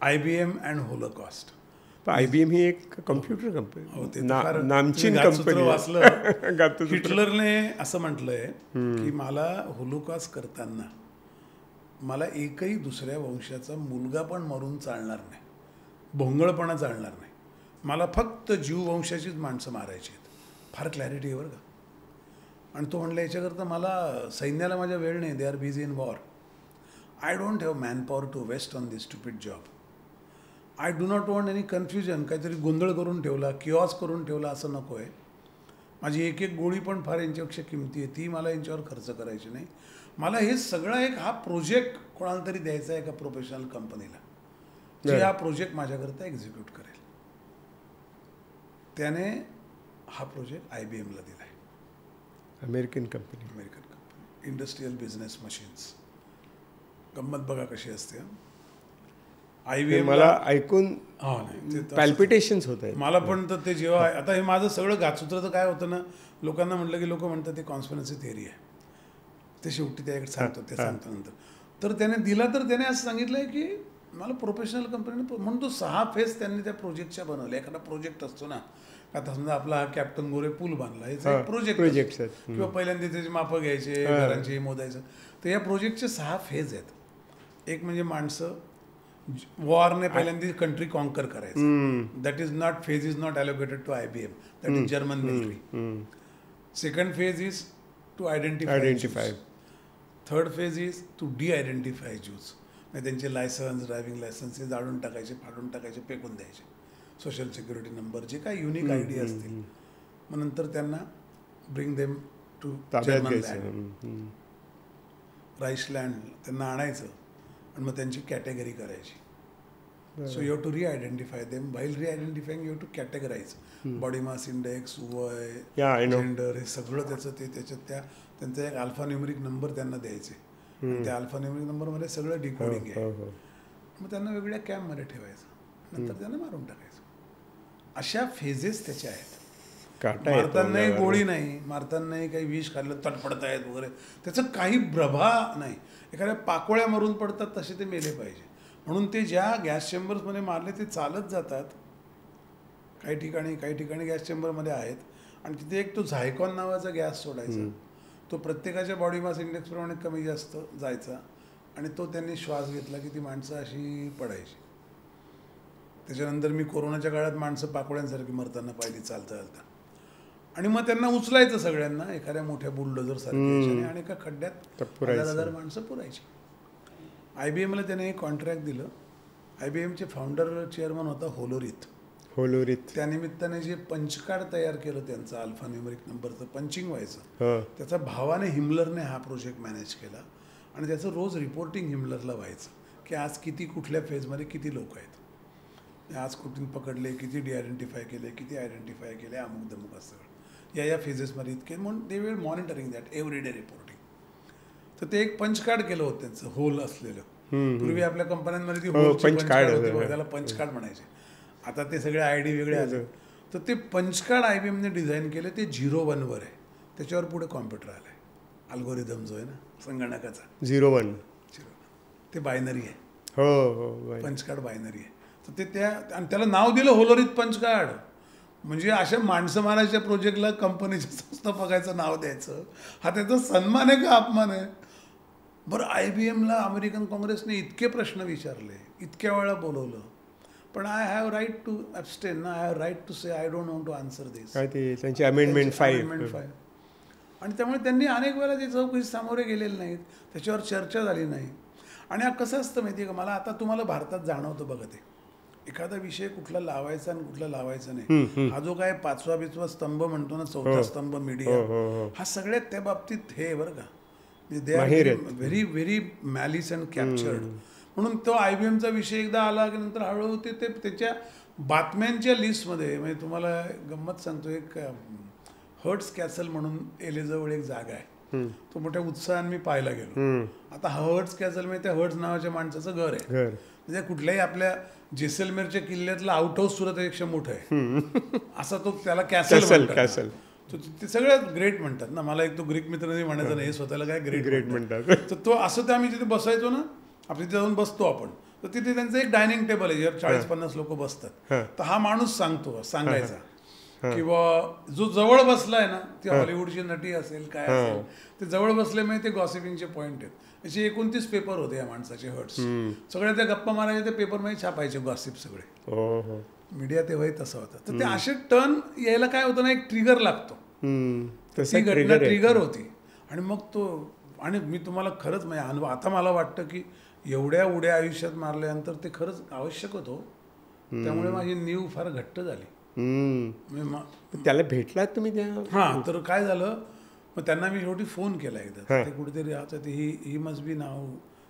IBM and Holocaust. IBM ही एक कम्प्युटर कंपनी, नामचीन कंपनी. वाचलं, हिटलरने असं म्हटलंय की मला होलोकॉस्ट करताना मला एकही दुसऱ्या वंशाचा मुलगा पण मरून चालणार नाही, भोंगळपणा चालणार नाही, मला फक्त जीव वंशाचीच माणसं मारायची आहेत. फार क्लॅरिटी आहे बरं का. आणि तो म्हणला, याच्याकरता मला सैन्याला माझ्या वेळ नाही, they are busy in war. I don't have manpower to waste on this stupid job. I do not want any confusion. काहीतरी गोंधळ करून ठेवला, किऑस करून ठेवला, असं नको आहे. माझी एक एक गोळी पण फार यांच्यापेक्षा किमती आहे, ती मला यांच्यावर खर्च करायची नाही. मला हे सगळं हा प्रोजेक्ट कोणाला तरी द्यायचा आहे एका प्रोफेशनल कंपनीला, जे हा प्रोजेक्ट माझ्याकरता एक्झिक्यूट करेल. त्याने हा प्रोजेक्ट IBMला दिला आहे. American company. Industrial business machines. गंमत बघा कशी असते. IBM मला ऐकून हा नाही ते तसंच. पॅल्पिटेशन्स होत आहेत. मला पण तर ते जेव्हा आता हे माझं सगळं गाचूत्र तर काय होतं ना, लोकांना म्हटलं की लोक म्हणतात ते कॉन्स्पिरन्सी थिअरी आहे, ते शेवटी त्याकडे सांगतो, ते सांगतो नंतर. तर त्याने दिला, तर त्याने असं सांगितलंय की मला प्रोफेशनल कंपनीने म्हणून तो 6 फेज त्यांनी त्या प्रोजेक्टच्या बनवले. एखादा प्रोजेक्ट असतो ना, आता समजा आपला हा कॅप्टन गोरे पूल बांधला, याचा एक प्रोजेक्ट किंवा पहिल्यांदा त्याची मापं घ्यायचे, घरांची मोदायचं. तर या प्रोजेक्टचे 6 फेज आहेत. एक म्हणजे माणसं, वॉरने पहिल्यांदा कंट्री कॉन्कर करायचं. That is not phase is not allocated to IBM, that is German military. Second phase is to identify. Third phase is to de-identify Jews. म्हणजे त्यांचे लायसन्स, ड्रायव्हिंग लायसन्स हे जाळून टाकायचे, फाडून टाकायचे, फेकून द्यायचे. सोशल सिक्युरिटी नंबर, जे काही युनिक आयडी असतील, मग नंतर त्यांना bring them to German land, Reichsland त्यांना आणायचं आणि मग त्यांची कॅटेगरी करायची. So you have to re-identify them. While re-identifying you have to categorise. Body mass index, वय, जेंडर, हे सगळं त्याचं ते त्याच्यात त्यांचा एक अल्फान्यूमेरिक नंबर त्यांना द्यायचे. त्या अल्फान्यूमेरिक नंबरमध्ये सगळं डिकोडिंग आहे. मग त्यांना वेगळ्या कॅम्पमध्ये ठेवायचं, नंतर त्यांना मारून टाकायचं. अशा फेजेस त्याच्या आहेत. मारतानाही गोळी नाही, मारतानाही काही विष खाल्लं तडफडत आहेत वगैरे, त्याचं काही प्रभा नाही. एखाद्या पाकोळ्या मरून पडतात तसे ते मेले पाहिजे. म्हणून ते ज्या गॅस चेंबर्समध्ये मारले ते चालत जातात. काही ठिकाणी गॅस चेंबरमध्ये आहेत. आणि तिथे एक तो झायकॉन नावाचा गॅस सोडायचा. तो प्रत्येकाच्या बॉडी मास इंडेक्सप्रमाणे कमी जास्त जायचा आणि तो त्यांनी श्वास घेतला की ती माणसं अशी पडायची. त्याच्यानंतर मी कोरोनाच्या काळात माणसं पाकोळ्यांसारखी मरताना पाहिली चालता चालता. आणि मग त्यांना उचलायचं सगळ्यांना एखाद्या मोठ्या बुलडोजर सारख्या आणि एका खड्ड्यात 1000 माणसं पुरायची. IBMला त्याने एक कॉन्ट्रॅक्ट दिलं. IBMचे फाउंडर चेअरमन होता होलोरिथ. त्यानिमित्ताने जे पंचकार्ड तयार केलं त्यांचं अल्फान्यूमेरिक नंबरचं पंचिंग व्हायचं, त्याचा भावाने हिमलरने हा प्रोजेक्ट मॅनेज केला. आणि त्याचं रोज रिपोर्टिंग हिमलरला व्हायचं की आज किती कुठल्या फेजमध्ये किती लोक आहेत, आज कुठून पकडले, किती डी-आयडेंटिफाय केले, किती आयडेंटिफाय केले, अमुक दमुक असं या फेजेसमध्ये इतके. म्हणून they will monitoring that every day reporting. तर ते एक पंचकार्ड केलं होतं त्यांचं, होल असलेलं. पूर्वी आपल्या कंपन्यांमध्ये ती होलची पंचकार्ड होती, त्याला पंचकार्ड म्हणायचे. आता ते सगळे आयडी वेगळे आले. तर ते पंचकार्ड IBMने डिझाईन केले. ते 01 वर आहे. त्याच्यावर पुढे कॉम्प्युटर आलाय. अल्गोरिदम जो आहे ना संगणकाचा, 01 ते बायनरी आहे. पंचकार्ड बायनरी आहे. तर ते आणि त्याला नाव दिलं होलोरिथ पंचकार्ड. म्हणजे अशा माणसं मारायच्या प्रोजेक्टला कंपनीच्या संस्थापकाचं नाव द्यायचं, हा त्याचा सन्मान आहे का अपमान आहे? बरं, IBMला अमेरिकन काँग्रेसने इतके प्रश्न विचारले, इतक्या वेळा बोलवलं, पण I have right to abstain, I have right to say I don't want to answer this. त्यांची अमेंडमेंट 5. आणि त्यामुळे त्यांनी अनेक वेळा ते चौकशी सामोरे गेलेले नाहीत, त्याच्यावर चर्चा झाली नाही. आणि कसं असतं माहिती आहे का, मला आता तुम्हाला भारतात जाणवतं बघा, ते एखादा विषय कुठला लावायचा आणि कुठला लावायचा नाही. हा जो काय 5वा स्तंभ म्हणतो ना, 4था स्तंभ मीडिया, हा सगळ्यात त्या बाबतीत हे बरं का, they are very very malice and captured. म्हणून तो IBMचा विषय एकदा आला की नंतर हळूहळू ते त्याच्या बातम्यांच्या लिस्टमध्ये, म्हणजे तुम्हाला गंमत सांगतो, एक हर्ट्स कॅसल म्हणून एलेजवळ एक जागा आहे, तो मोठ्या उत्साहाने मी पाहायला गेलो. आता हर्ट्स कॅसल म्हणजे त्या हर्ट्स नावाच्या माणसाचं घर आहे. म्हणजे कुठल्याही आपल्या जेसलमेरच्या किल्ल्यातला आउट हाऊस सुद्धा त्यापेक्षा मोठं आहे, असा तो त्याला कॅसल. ते सगळ्यात ग्रेट म्हणतात ना. मला एक तो ग्रीक मित्रांनी म्हणायचं नाही, हे स्वतःला काय ग्रेट म्हणतात. तर तो असं ते आम्ही तिथे बसायचो ना, आपल्या तिथे जाऊन बसतो आपण, तर तिथे त्यांचं एक डायनिंग टेबल आहे ज्यावर 40-50 लोक बसतात. तर हा माणूस सांगायचा किंवा जो जवळ बसलाय ना, ती हॉलिवूडची नटी असेल काय असेल, ते जवळ बसले म्हणजे ते गॉसिपिंगचे पॉईंट आहेत. असे 29 पेपर होते या माणसाचे हर्ट्स. सगळ्या त्या गप्पा मारायचे, ते पेपरमध्ये छापायचे गॉसिप सगळे. मीडिया तेव्हाही तसा होता. तर ते असे टर्न यायला काय होतं ना, एक ट्रिगर लागतो. ती घटना ट्रिगर होती. आणि मग तो, आणि मी तुम्हाला खरंच म्हणजे अनुभव, आता मला वाटतं की एवढ्या उड्या आयुष्यात मारल्यानंतर ते खरंच आवश्यक होतं. त्यामुळे माझी नीव फार घट्ट झाली. त्याला भेटलात तुम्ही त्या? हां, तर काय झालं, मग त्यांना मी शेवटी फोन केला एकदा. ते कुठेतरी राहतं, ते ही मस्ट बी नाव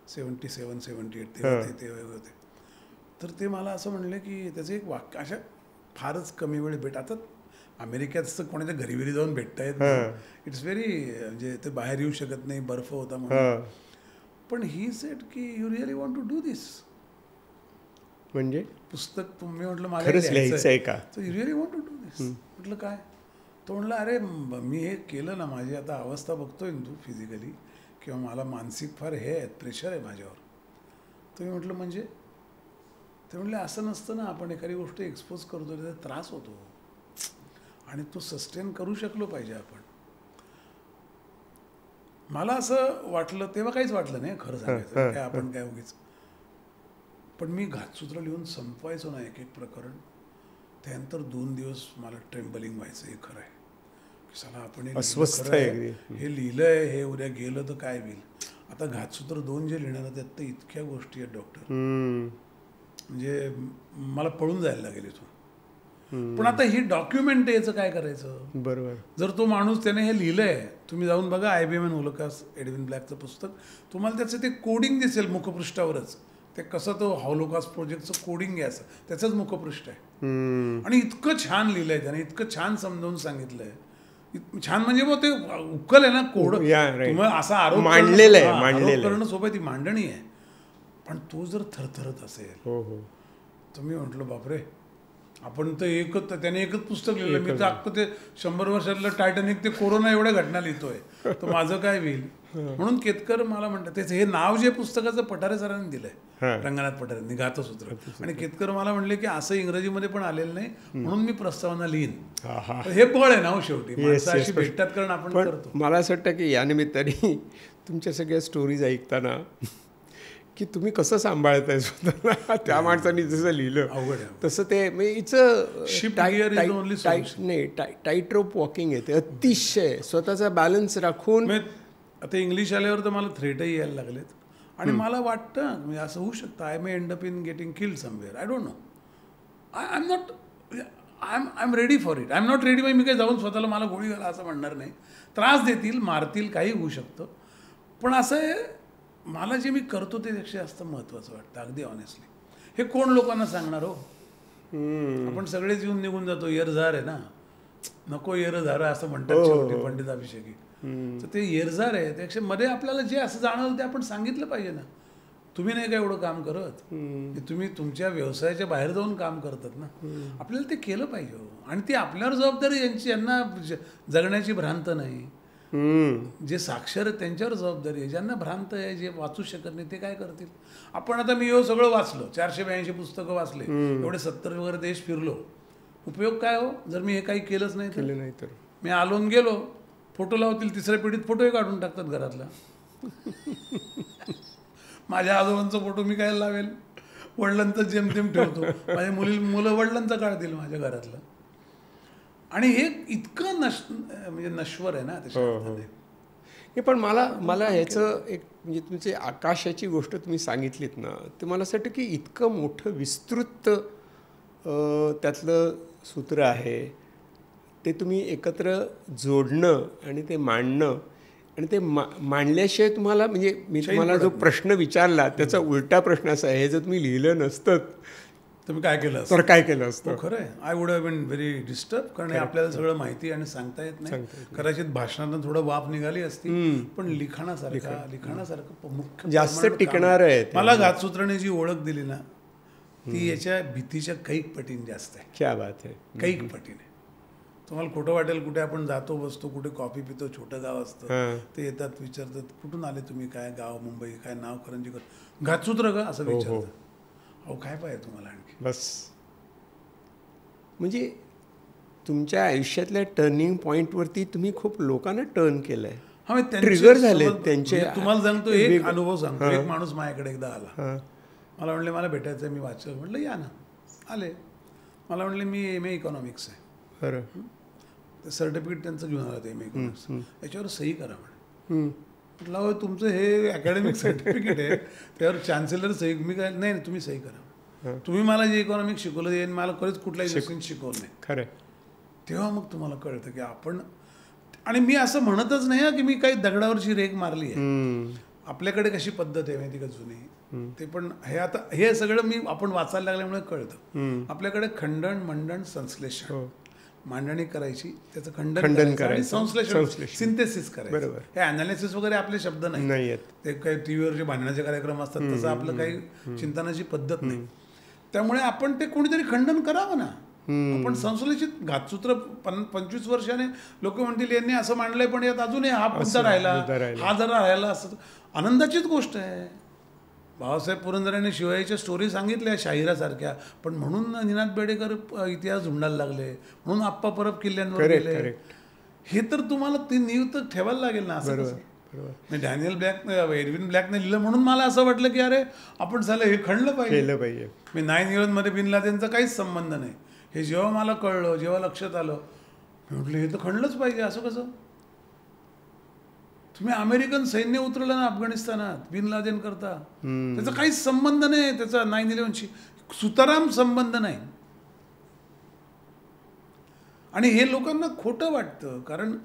77-78 ते होते. तर ते मला असं म्हणले की त्याचं एक वाक्य, अशा फारच कमी वेळ आता अमेरिकेत कोणाच्या घरी जाऊन भेटता येत नाही. इट्स व्हेरी म्हणजे ते बाहेर येऊ शकत नाही, बर्फ होता म्हणून. पण ही सेट की you really want to do this, म्हणजे पुस्तक तुम्ही म्हटलं मला खरंच लिहायचं आहे का, तर you really want to do this. म्हटलं काय, तो म्हटलं अरे मी हे केलं ना, माझी आता अवस्था बघतोय ना तू फिजिकली, किंवा मला मानसिक फार हे आहे, प्रेशर आहे माझ्यावर. तर मी म्हटलं म्हणजे, ते म्हटले असं नसतं ना, आपण एखादी गोष्ट एक्सपोज करतो त्याचा त्रास होतो आणि तो सस्टेन करू शकलो पाहिजे आपण. मला असं वाटलं तेव्हा, काहीच वाटलं नाही खरं सांगायचं, काय आपण काय उगीच. पण मी घातसूत्र लिहून संपवायचो ना एक एक प्रकरण, त्यानंतर 2 दिवस मला ट्रेम्बलिंग व्हायचं. हे खरं आहे की साला आपण अस्वस्थ हे लिहिलंय, हे उद्या गेलं तर काय होईल. आता घातसूत्र 2 जे लिहिणार त्यात तर इतक्या गोष्टी आहेत डॉक्टर, म्हणजे मला पळून जायला लागेल इथून. पण आता ही डॉक्युमेंट याचं काय करायचं. बरोबर. जर तो माणूस त्याने हे लिहिलंय, तुम्ही जाऊन बघा IBM and Holocaust, एडविन ब्लॅकचं पुस्तक, तुम्हाला त्याचं ते कोडिंग दिसेल मुखपृष्ठावरच. ते कसं तो हॉलोकास्ट प्रोजेक्टचं कोडिंग आहे असं त्याचंच मुखपृष्ठ आहे. आणि इतकं छान लिहिलंय त्याने, इतकं छान समजावून सांगितलंय. छान म्हणजे मग ते उकल आहे ना कोड, तुम्हाला असा आरोप करणं सोबत ती मांडणी आहे. पण तो जर थरथरत असेल तर मी म्हटलं बापरे, आपण तर त्याने एकच पुस्तक लिहिलं, मी तर अख्खं ते 100 वर्षातलं टायटॅनिक, ते कोरोना एवढ्या घटना लिहितोय, तर माझं काय होईल. म्हणून केतकर मला म्हणतात, त्याचं हे नाव जे पुस्तकाचं पठारे सरांनी दिलंय, रंगनाथ पठारेंनी, घातसूत्र. आणि केतकर मला म्हणले की असं इंग्रजीमध्ये पण आलेलं नाही, म्हणून मी प्रस्तावना लिहीन. हे बळ आहे ना शेवटी, माणसाशी भेटतात कारण आपण करतो. मला असं वाटतं की या निमित्ताने तुमच्या सगळ्या स्टोरीज ऐकताना की तुम्ही कसं सांभाळताय स्वतःला. त्या माणसाने जसं लिहिलं तसं ते टाईट रोप वॉकिंग आहे ते, अतिशय स्वतःचा बॅलन्स राखून. आता इंग्लिश आल्यावर तर मला थ्रेटही यायला लागलेत, आणि मला वाटतं म्हणजे असं होऊ शकतं, I may end up in getting killed somewhere, I don't know. I am ready for it. I am not ready. मी काही जाऊन स्वतःला मला गोळी घाला असं म्हणणार नाही. त्रास देतील, मारतील, काही होऊ शकतं. पण असं आहे, मला जे मी करतो ते त्यापेक्षा जास्त महत्त्वाचं वाटतं, अगदी ऑनेस्टली. हे कोण लोकांना सांगणार हो. आपण सगळेच येऊन निघून जातो, येरझार आहे ना, नको येरझार असं म्हणतात शेवटी पंडित अभिषेकी. तर ते येरझार आहे, त्यापेक्षा मध्ये आपल्याला जे असं जाणवलं ते आपण सांगितलं पाहिजे ना. तुम्ही नाही का एवढं काम करत, तुम्ही तुमच्या व्यवसायाच्या बाहेर जाऊन काम करतात ना, आपल्याला ते केलं पाहिजे. आणि ती आपल्यावर जबाबदारी, यांना जगण्याची भ्रांत नाही. जे साक्षर आहेत त्यांच्यावर जबाबदारी आहे. ज्यांना भ्रांत आहे, जे वाचू शकत नाही, ते काय करतील. आपण आता मी सगळं वाचलं, 482 पुस्तकं वाचले, एवढे 70 वगैरे देश फिरलो, उपयोग काय हो जर मी हे काही केलंच नाही तर. मी आलोन गेलो, फोटो लावतील, 3ऱ्या पिढीत फोटोही काढून टाकतात घरातला. माझ्या आजोबांचा फोटो मी काय लावेल, वडिलांचा जेमतेम ठेवतो, माझ्या मुलं वडिलांचा काढतील माझ्या घरातलं. आणि हे इतकं म्हणजे नश्वर आहे ना त्याच्यामध्ये. पण मला ह्याचं एक म्हणजे तुमची आकाशाची गोष्ट तुम्ही सांगितलीत ना, ते मला असं वाटतं की इतकं मोठं विस्तृत त्यातलं सूत्र आहे, ते तुम्ही एकत्र जोडणं आणि ते मांडणं, आणि ते मांडल्याशिवाय तुम्हाला, म्हणजे मी तुम्हाला जो प्रश्न विचारला त्याचा उलटा प्रश्न असा आहे, हे जर तुम्ही लिहिलं नसतं तुम्ही काय केलं तर काय केलं असतं. खरं आहे, I would have been very disturb. कारण आपल्याला सगळं माहिती आणि सांगता येत नाही. कदाचित भाषणातून थोडं वाफ निघाली असती, पण लिखाणासारखं मुख्य जास्त टिकणार आहे. मला घातसूत्राने जी ओळख दिली ना, ती याच्या भीतीच्या कैक पटीने जास्त आहे. क्या बात आहे. कैक पटीने. तुम्हाला खोटं वाटेल, कुठे आपण जातो बसतो, कुठे कॉफी पितो, छोटं गाव असतं, ते येतात विचारतात कुठून आले तुम्ही, काय गाव, मुंबई, काय नाव, करंजीकर, घातसूत्र का असं विचारतात. अहो काय पाहिजे तुम्हाला आणखी. बस म्हणजे तुमच्या आयुष्यातल्या टर्निंग पॉईंटवरती तुम्ही खूप लोकांना टर्न केलंय, ट्रिगर झाले त्यांचे. तुम्हाला सांगतो एक अनुभव सांगतो. एक माणूस माझ्याकडे एकदा आला, मला म्हणले मला भेटायचं आहे, मी वाचलं. म्हटलं या ना. आले, मला म्हणले मी MA इकॉनॉमिक्स आहे. बरं. ते सर्टिफिकेट त्यांचं घेऊन आलं, ते MA इकॉनॉमिक्स, याच्यावर सही करा म्हणे. म्हटलं तुमचं हे अकॅडमिक सर्टिफिकेट आहे, त्यावर चान्सेलर सही, मी काय नाही, तुम्ही सही करा. तुम्ही मला जे इकॉनॉमिक्स शिकवलं ते मला खरंच कुठल्याही गोष्टीत शिकवलं नाही. खरं. तेव्हा मग तुम्हाला कळतं की आपण, आणि मी असं म्हणतच नाही की मी काही दगडावरची रेग मारली आहे. आपल्याकडे कशी पद्धत आहे माहिती का जुनी, ते पण हे आता हे सगळं आपण वाचायला लागल्यामुळे कळतं. आपल्याकडे खंडन, मंडन, संश्लेषण, मांडणी करायची, त्याचं खंडन खंडन करायचं आणि करायचं, संश्लेषण सिंथेसिस करायचं. बरोबर. हे अनालिसिस वगैरे आपले शब्द नाही नाही आहेत. ते काही टीव्हीवर जे भांडणाचे कार्यक्रम असतात तसं आपलं काही चिंतनाची पद्धत नाही. त्यामुळे आपण ते कोणीतरी खंडन करावं ना. आपण संश्लेषित घातसूत्र 25 वर्षाने लोक म्हणतील यांनी असं मांडलंय पण यात अजूनही हा मुद्दा राहिला, हा जरा राहिला, असं आनंदाचीच गोष्ट आहे. भाऊसाहेब पुरंदरेंनी शिवाजीच्या स्टोरी सांगितल्या शाहिरासारख्या, पण म्हणून निनाद बेडेकर इतिहास झुंडायला लागले, म्हणून आप्पा परब किल्ल्यांवर गेले. हे तर तुम्हाला ती नीव तर ठेवायला लागेल ना. असं कसं डॅनियल ब्लॅक एडविन ब्लॅकने लिहिलं म्हणून मला असं वाटलं की अरे आपण झालं हे खणलं पाहिजे. मी 9/11 मध्ये बिन लादेनचा काहीच संबंध नाही. हे जेव्हा मला कळलं, जेव्हा लक्षात आलं, म्हटलं हे तर खणलंच पाहिजे. असं कसं? तुम्ही अमेरिकन सैन्य उतरलं ना अफगाणिस्तानात बिन लादेन करता, त्याचा काहीच संबंध नाही त्याचा 9/11शी, सुताराम संबंध नाही. आणि हे लोकांना खोटं वाटतं, कारण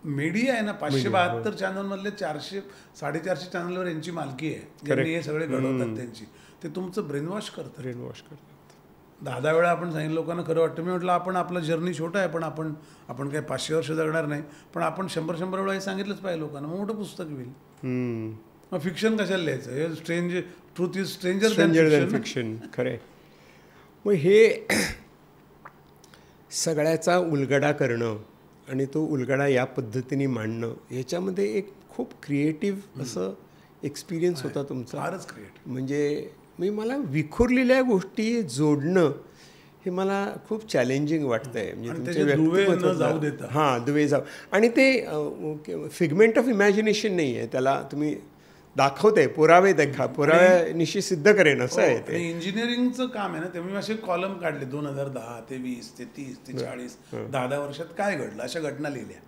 मीडिया आहे ना 572 चॅनलमधले 400-450 चॅनलवर यांची मालकी आहे, ज्यांनी हे सगळे घडवतात त्यांची. ते तुमचं ब्रेनवॉश करतात. 10 वेळा आपण सांगितलं लोकांना खरं वाटतं. मी म्हटलं आपण आपला जर्नी छोटा आहे, पण आपण काही 500 वर्ष जगणार नाही, पण आपण 100 वेळा हे सांगितलंच पाहिजे लोकांना. मग मोठं पुस्तक होईल. मग फिक्शन कशाला लिहायचं? हे truth is stranger than fiction. खरं. मग हे सगळ्याचा उलगडा करणं आणि तो उलगडा या पद्धतीने मांडणं, याच्यामध्ये एक खूप क्रिएटिव्ह असं एक्सपिरियन्स होता तुमचा. फारच क्रिएटिव्ह. म्हणजे मला विखुरलेल्या गोष्टी जोडणं हे मला खूप चॅलेंजिंग वाटतंय. म्हणजे दुवे जाऊ. आणि ते फिगमेंट ऑफ इमॅजिनेशन नाही आहे, त्याला तुम्ही दाखवताय, पुराव्यानिशी सिद्ध करेन असं आहे ते. इंजिनिअरिंगचं काम आहे ना. ते मी असे कॉलम काढले 2010 ते 20 ते 30 ते 40 10 वर्षात काय घडलं, अशा घटना लिहिल्या.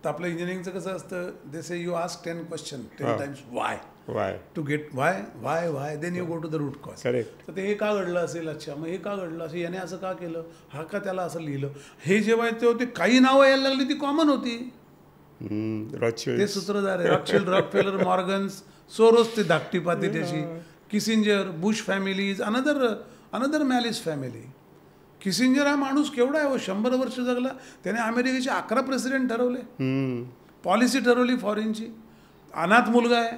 तर आपलं इंजिनिअरिंगचं कसं असतं, they say you ask 10 question 10 times why to get why then you go to the root cause. तर ते हे का घडलं असेल, अच्छा मग हे का घडलं असेल, याने असं का केलं, हा का त्याला असं लिहिलं. हे जेव्हा ते होते काही नावं यायला लागली ती कॉमन होती. ते सूत्रधार आहे, रॉकफेलर, मॉर्गन्स, सोरोस ते धाकटी पाती त्याची, Kissinger, Bush family is another malice family. Kissinger हा माणूस केवढा आहे, 100 वर्ष जगला. त्याने अमेरिकेचे 11 प्रेसिडेंट ठरवले, पॉलिसी ठरवली फॉरेनची. अनाथ मुलगा आहे.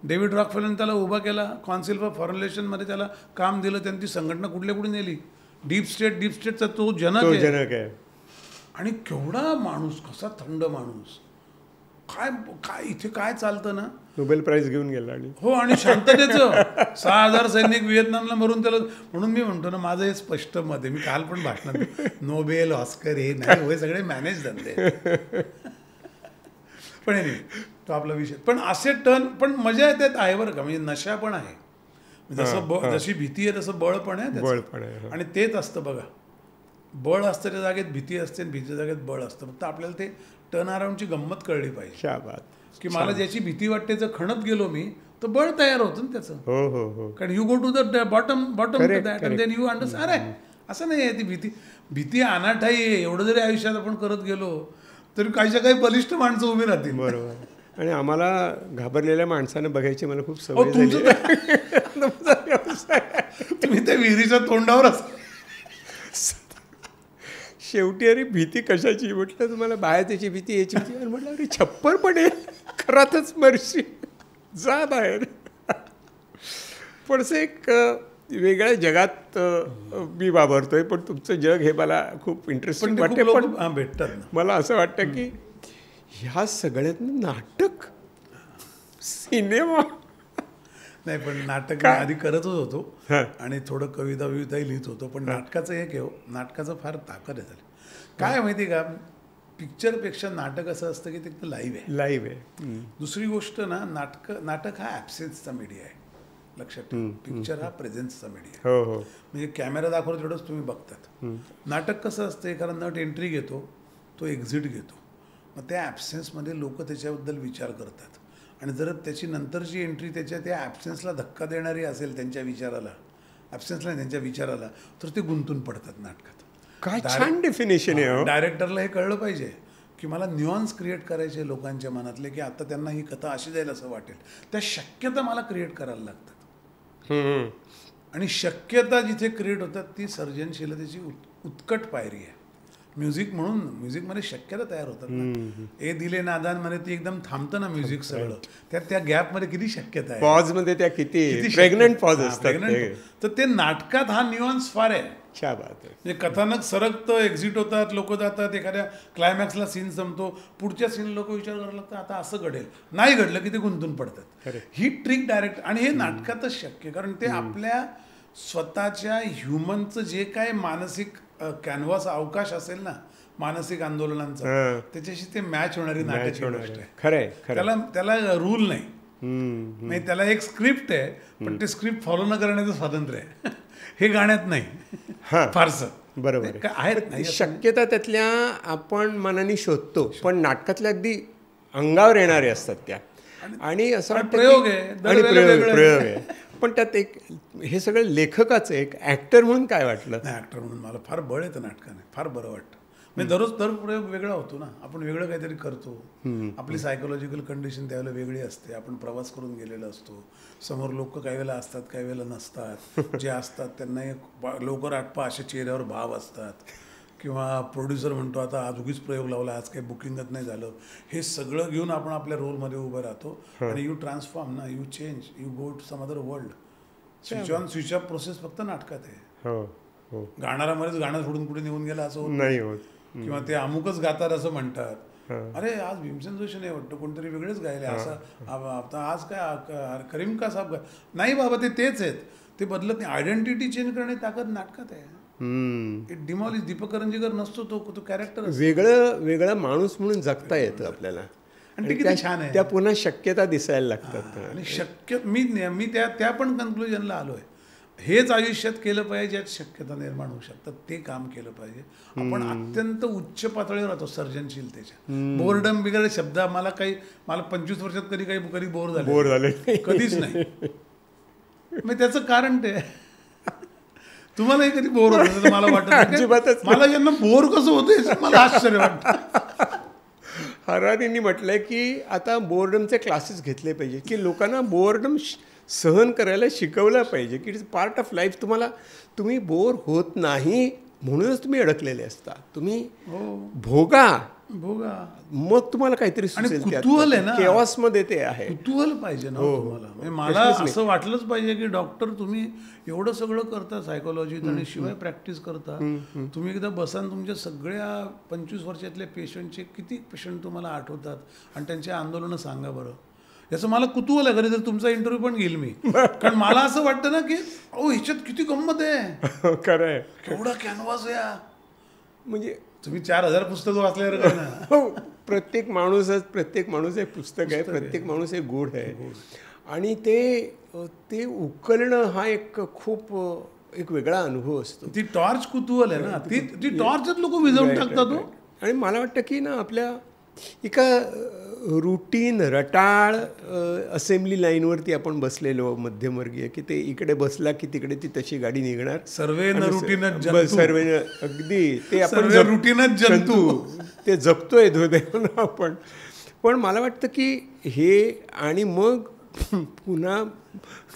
डेव्हिड रॉकफेलरने त्याला उभा केला, कॉन्सिल फॉर फॉरेन रिलेशनमध्ये त्याला काम दिलं. त्यांनी ती संघटना कुठे नेली. डीप स्टेटचा तो जनक आहे. आणि केवढा माणूस, कसा थंड माणूस, काय इथे काय चालतं ना. नोबेल प्राइज घेऊन गेला. हो, आणि शांततेचं 6000 सैनिक व्हिएतनामला मरून त्याला. म्हणून मी म्हणतो ना, माझं हे स्पष्ट मत आहे, मी काल पण भाषणात नोबेल ऑस्कर हे नाही, हे सगळे मॅनेज धंदे. पण हे तो आपला विषय. पण असे पण मजा येते आहे बरं का. म्हणजे नशा पण आहे, जशी भीती आहे तसं बळ पण आहे. आणि तेच असतं बघा, बळ असतं त्या जागेत भीती असते, आणि भीतीच्या जागेत बळ असतं. फक्त आपल्याला ते टर्न अराउंडची गंमत कळली पाहिजे, की मला ज्याची भीती वाटते जर खणत गेलो मी, तर बळ तयार होतं ना त्याचं. कारण you go to the bottom that and then you understand. अरे असं नाही आहे, ती भीती अनाठाई आहे. एवढं जरी आयुष्यात आपण करत गेलो तरी काहीच्या काही बलिष्ठ माणसं उभी राहतील. बरोबर. आणि आम्हाला घाबरलेल्या माणसानं बघायची मला खूप सवय झाली. तुम्ही त्या विहिरीच्या तोंडावर शेवटी अरे भीती कशाची म्हटलं, तुम्हाला बाहेर त्याची भीती, याची भीती. आणि म्हटलं अरे छप्पर पण आहे, खरातच मरशी, जा बाहेर. पण असं एक वेगळ्या जगात मी वावरतोय, पण तुमचं जग हे मला खूप इंटरेस्टिंग वाटते. पण भेटतात मला असं वाटतं की ह्या सगळ्यात नाटक, सिनेमा नाही, पण नाटक आधी करतच होतो आणि थोडं कविताही लिहित होतो. पण नाटकाचं एक आहे, नाटकाचं फार ताकद आहे. काय माहिती का, पिक्चरपेक्षा नाटक असं असतं की ते लाईव्ह आहे. दुसरी गोष्ट ना, नाटक हा ॲब्सेन्सचा मीडिया आहे, लक्षात ठेवा. पिक्चर हा प्रेझेन्सचा मीडिया आहे. म्हणजे कॅमेरा दाखवतो तेवढंच तुम्ही बघतात. नाटक कसं असतं, एखादा नट एंट्री घेतो, तो एक्झिट घेतो. मग त्या ॲब्सेन्समध्ये लोक त्याच्याबद्दल विचार करतात. आणि जर त्याची नंतरची एंट्री त्या ॲब्सेन्सला धक्का देणारी असेल, त्यांच्या विचाराला, तर ते गुंतून पडतात नाटकात. काय छान डेफिनेशन आहे. डायरेक्टरला हे कळलं पाहिजे की मला न्यूअन्स क्रिएट करायचे लोकांच्या मनातले, की आता त्यांना ही कथा अशी जाईल असं वाटेल. त्या शक्यता मला क्रिएट करायला लागतात. आणि शक्यता जिथे क्रिएट होतात ती सर्जनशीलतेची उत्कट पायरी आहे. म्युझिक म्हणून म्युझिकमध्ये शक्यता तयार होतात ना. ए दिले नादान मध्ये ती एकदम थांबतं ना म्युझिक सगळं, त्यात त्या गॅपमध्ये किती शक्यता आहे. पॉज मध्ये त्या किती प्रेग्नंट पॉज असतात. तर ते नाटकात हा नियॉन्स फार आहे. क्या बात आहे. म्हणजे कथानक सरकतं, एक्झिट होतात, लोक जातात, एखाद्या क्लायमॅक्सला सीन संपतो, पुढच्या सीन लोक विचार करायला लागतात आता असं घडेल, नाही घडलं की ते गुंतून पडतात. ही ट्रिक डायरेक्ट, आणि हे नाटकातच शक्य, कारण ते आपल्या स्वतःच्या ह्युमनचं जे काय मानसिक कॅनव्हास अवकाश असेल ना मानसिक आंदोलनांचा, त्याच्याशी ते मॅच होणारी नाटकाची गोष्ट आहे. खरंय. त्याला रूल नाही, म्हणजे त्याला एक स्क्रिप्ट आहे, पण ते स्क्रिप्ट फॉलो न करण्याचं स्वातंत्र्य आहे. हे गाण्यात नाही फारसं. बरोबर आहेत नाही शक्यता त्यातल्या आपण मनाने शोधतो, पण नाटकातल्या अगदी अंगावर येणारे असतात त्या. आणि असं वाटतं प्रयोग आहे, आणि प्रयोग आहे. पण त्यात एक हे सगळं लेखकाचं एक ऍक्टर म्हणून काय वाटलं? नाही, ऍक्टर म्हणून मला फार बळ येतं नाटकाने, फार बरं वाटतं. म्हणजे दर प्रयोग वेगळा होतो ना, आपण वेगळं काहीतरी करतो. आपली सायकोलॉजिकल कंडिशन त्यावेळेला वेगळी असते, आपण प्रवास करून गेलेलो असतो, समोर लोक काही वेळेला असतात काही वेळेला नसतात, जे असतात त्यांना एक लवकर आटपा अशा चेहऱ्यावर भाव असतात, किंवा प्रोड्युसर म्हणतो आता आज उगीच प्रयोग लावला, आज काही बुकिंगच नाही झालं. हे सगळं घेऊन आपण आपल्या रोलमध्ये उभं राहतो आणि यू ट्रान्सफॉर्म ना, you change, you go to some other world. Switch on switch off process फक्त नाटकात आहे. गाणारा मध्येच गाणं सोडून कुठे निघून गेला असं होत नाही होत, किंवा ते अमुकच गातात असं म्हणतात. अरे आज भीमसेन जोशी नाही वाटतं, कोणतरी वेगळेच गायले असं, आज काय करीम का साहेब नाही बाबा, तेच आहेत, ते बदलत नाही. आयडेंटिटी चेंज करणे ताकद नाटकात आहे. डिमॉलिश दीपक करंजीकर नसतो, तो कॅरेक्टर वेगळा माणूस म्हणून जगता येतं आपल्याला, आणि ते किती छान आहे. त्या पुन्हा शक्यता दिसायला लागतात. आणि शक्य मी त्या पण कन्क्लुजनला आलोय, हेच आयुष्यात केलं पाहिजे ज्यात शक्यता निर्माण होऊ शकतात, ते काम केलं पाहिजे. आपण अत्यंत उच्च पातळीवर राहतो सर्जनशीलतेच्या. बोर्डम बिगर शब्द मला 25 वर्षात कधी बोर झाले कधीच नाही. मग त्याचं कारण ते तुम्हालाही कधी बोर होतं मला वाटत, मला यांना बोर कसं होतं मला आश्चर्य वाटतं. हरारींनी म्हटलंय की आता बोर्डमचे क्लासेस घेतले पाहिजे, की लोकांना बोर्डम सहन करायला शिकवलं पाहिजे, की इट्स पार्ट ऑफ लाईफ. तुम्ही बोर होत नाही म्हणूनच तुम्ही अडकलेले असता, तुम्ही भोगा, मग तुम्हाला काहीतरी कुतूहल आहे ना, केऑस मध्ये ते आहे. कुतूहल पाहिजे ना तुम्हाला. मला असं वाटलंच पाहिजे की डॉक्टर तुम्ही एवढं सगळं करता सायकोलॉजीत आणि शिवाय प्रॅक्टिस करता, तुम्ही एकदा बसान तुमच्या सगळ्या 25 वर्षातल्या पेशंटचे किती पेशंट तुम्हाला आठवतात आणि त्यांचे आंदोलनं सांगा बरं. याचं मला कुतूहल आहे. जर तुमचा इंटरव्ह्यू पण घेईल मी, कारण मला असं वाटतं ना की ह्याच्यात किती गंमत आहे. खरं आहे, केवढा कॅनव्हास आहे. म्हणजे तुम्ही 4000 पुस्तकं वाचल्यावर काय ना. प्रत्येक माणूस एक पुस्तक आहे, प्रत्येक माणूस एक गूढ आहे. आणि ते उकलणं हा एक खूप एक वेगळा अनुभव असतो. ती टॉर्च कुतूहल आहे ना, ती टॉर्चच लोक विझवून टाकतात. आणि मला वाटतं की ना आपल्या एका रुटीन रटाळ असेंब्ली लाईनवरती आपण बसलेलो मध्यमवर्गीय, की ते इकडे बसला की तिकडे ती तशी गाडी निघणार. सर्वे अगदी ते आपण रुटीनच जंतू ते जगतोय दुर्दैवानं आपण. पण मला वाटतं की हे, आणि मग पुन्हा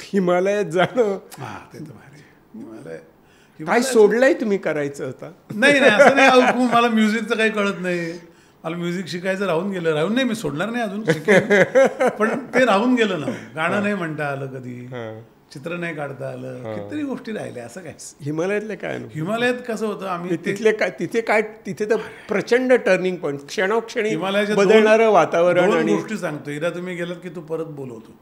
हिमालयात जाणं, ते तर भारी. काय सोडलंय तुम्ही करायचं आता? नाही असं नाही. मला म्युझिकचं काही कळत नाही. मला म्युझिक शिकायचं राहून नाही, मी सोडणार नाही अजून शिकेल, पण ते राहून गेलं ना. गाणं नाही म्हणता आलं कधी, चित्र नाही काढता आलं, कितीतरी गोष्टी राहिल्या. असं काय हिमालयातले काय? हिमालयात कसं होतं, आम्ही तिथे तर प्रचंड टर्निंग पॉईंट, क्षणोक्षणी हिमालयाच्या बदलणारं वातावरण. आणि गोष्टी सांगतो. एकदा तुम्ही गेलात की तू परत बोलवतो,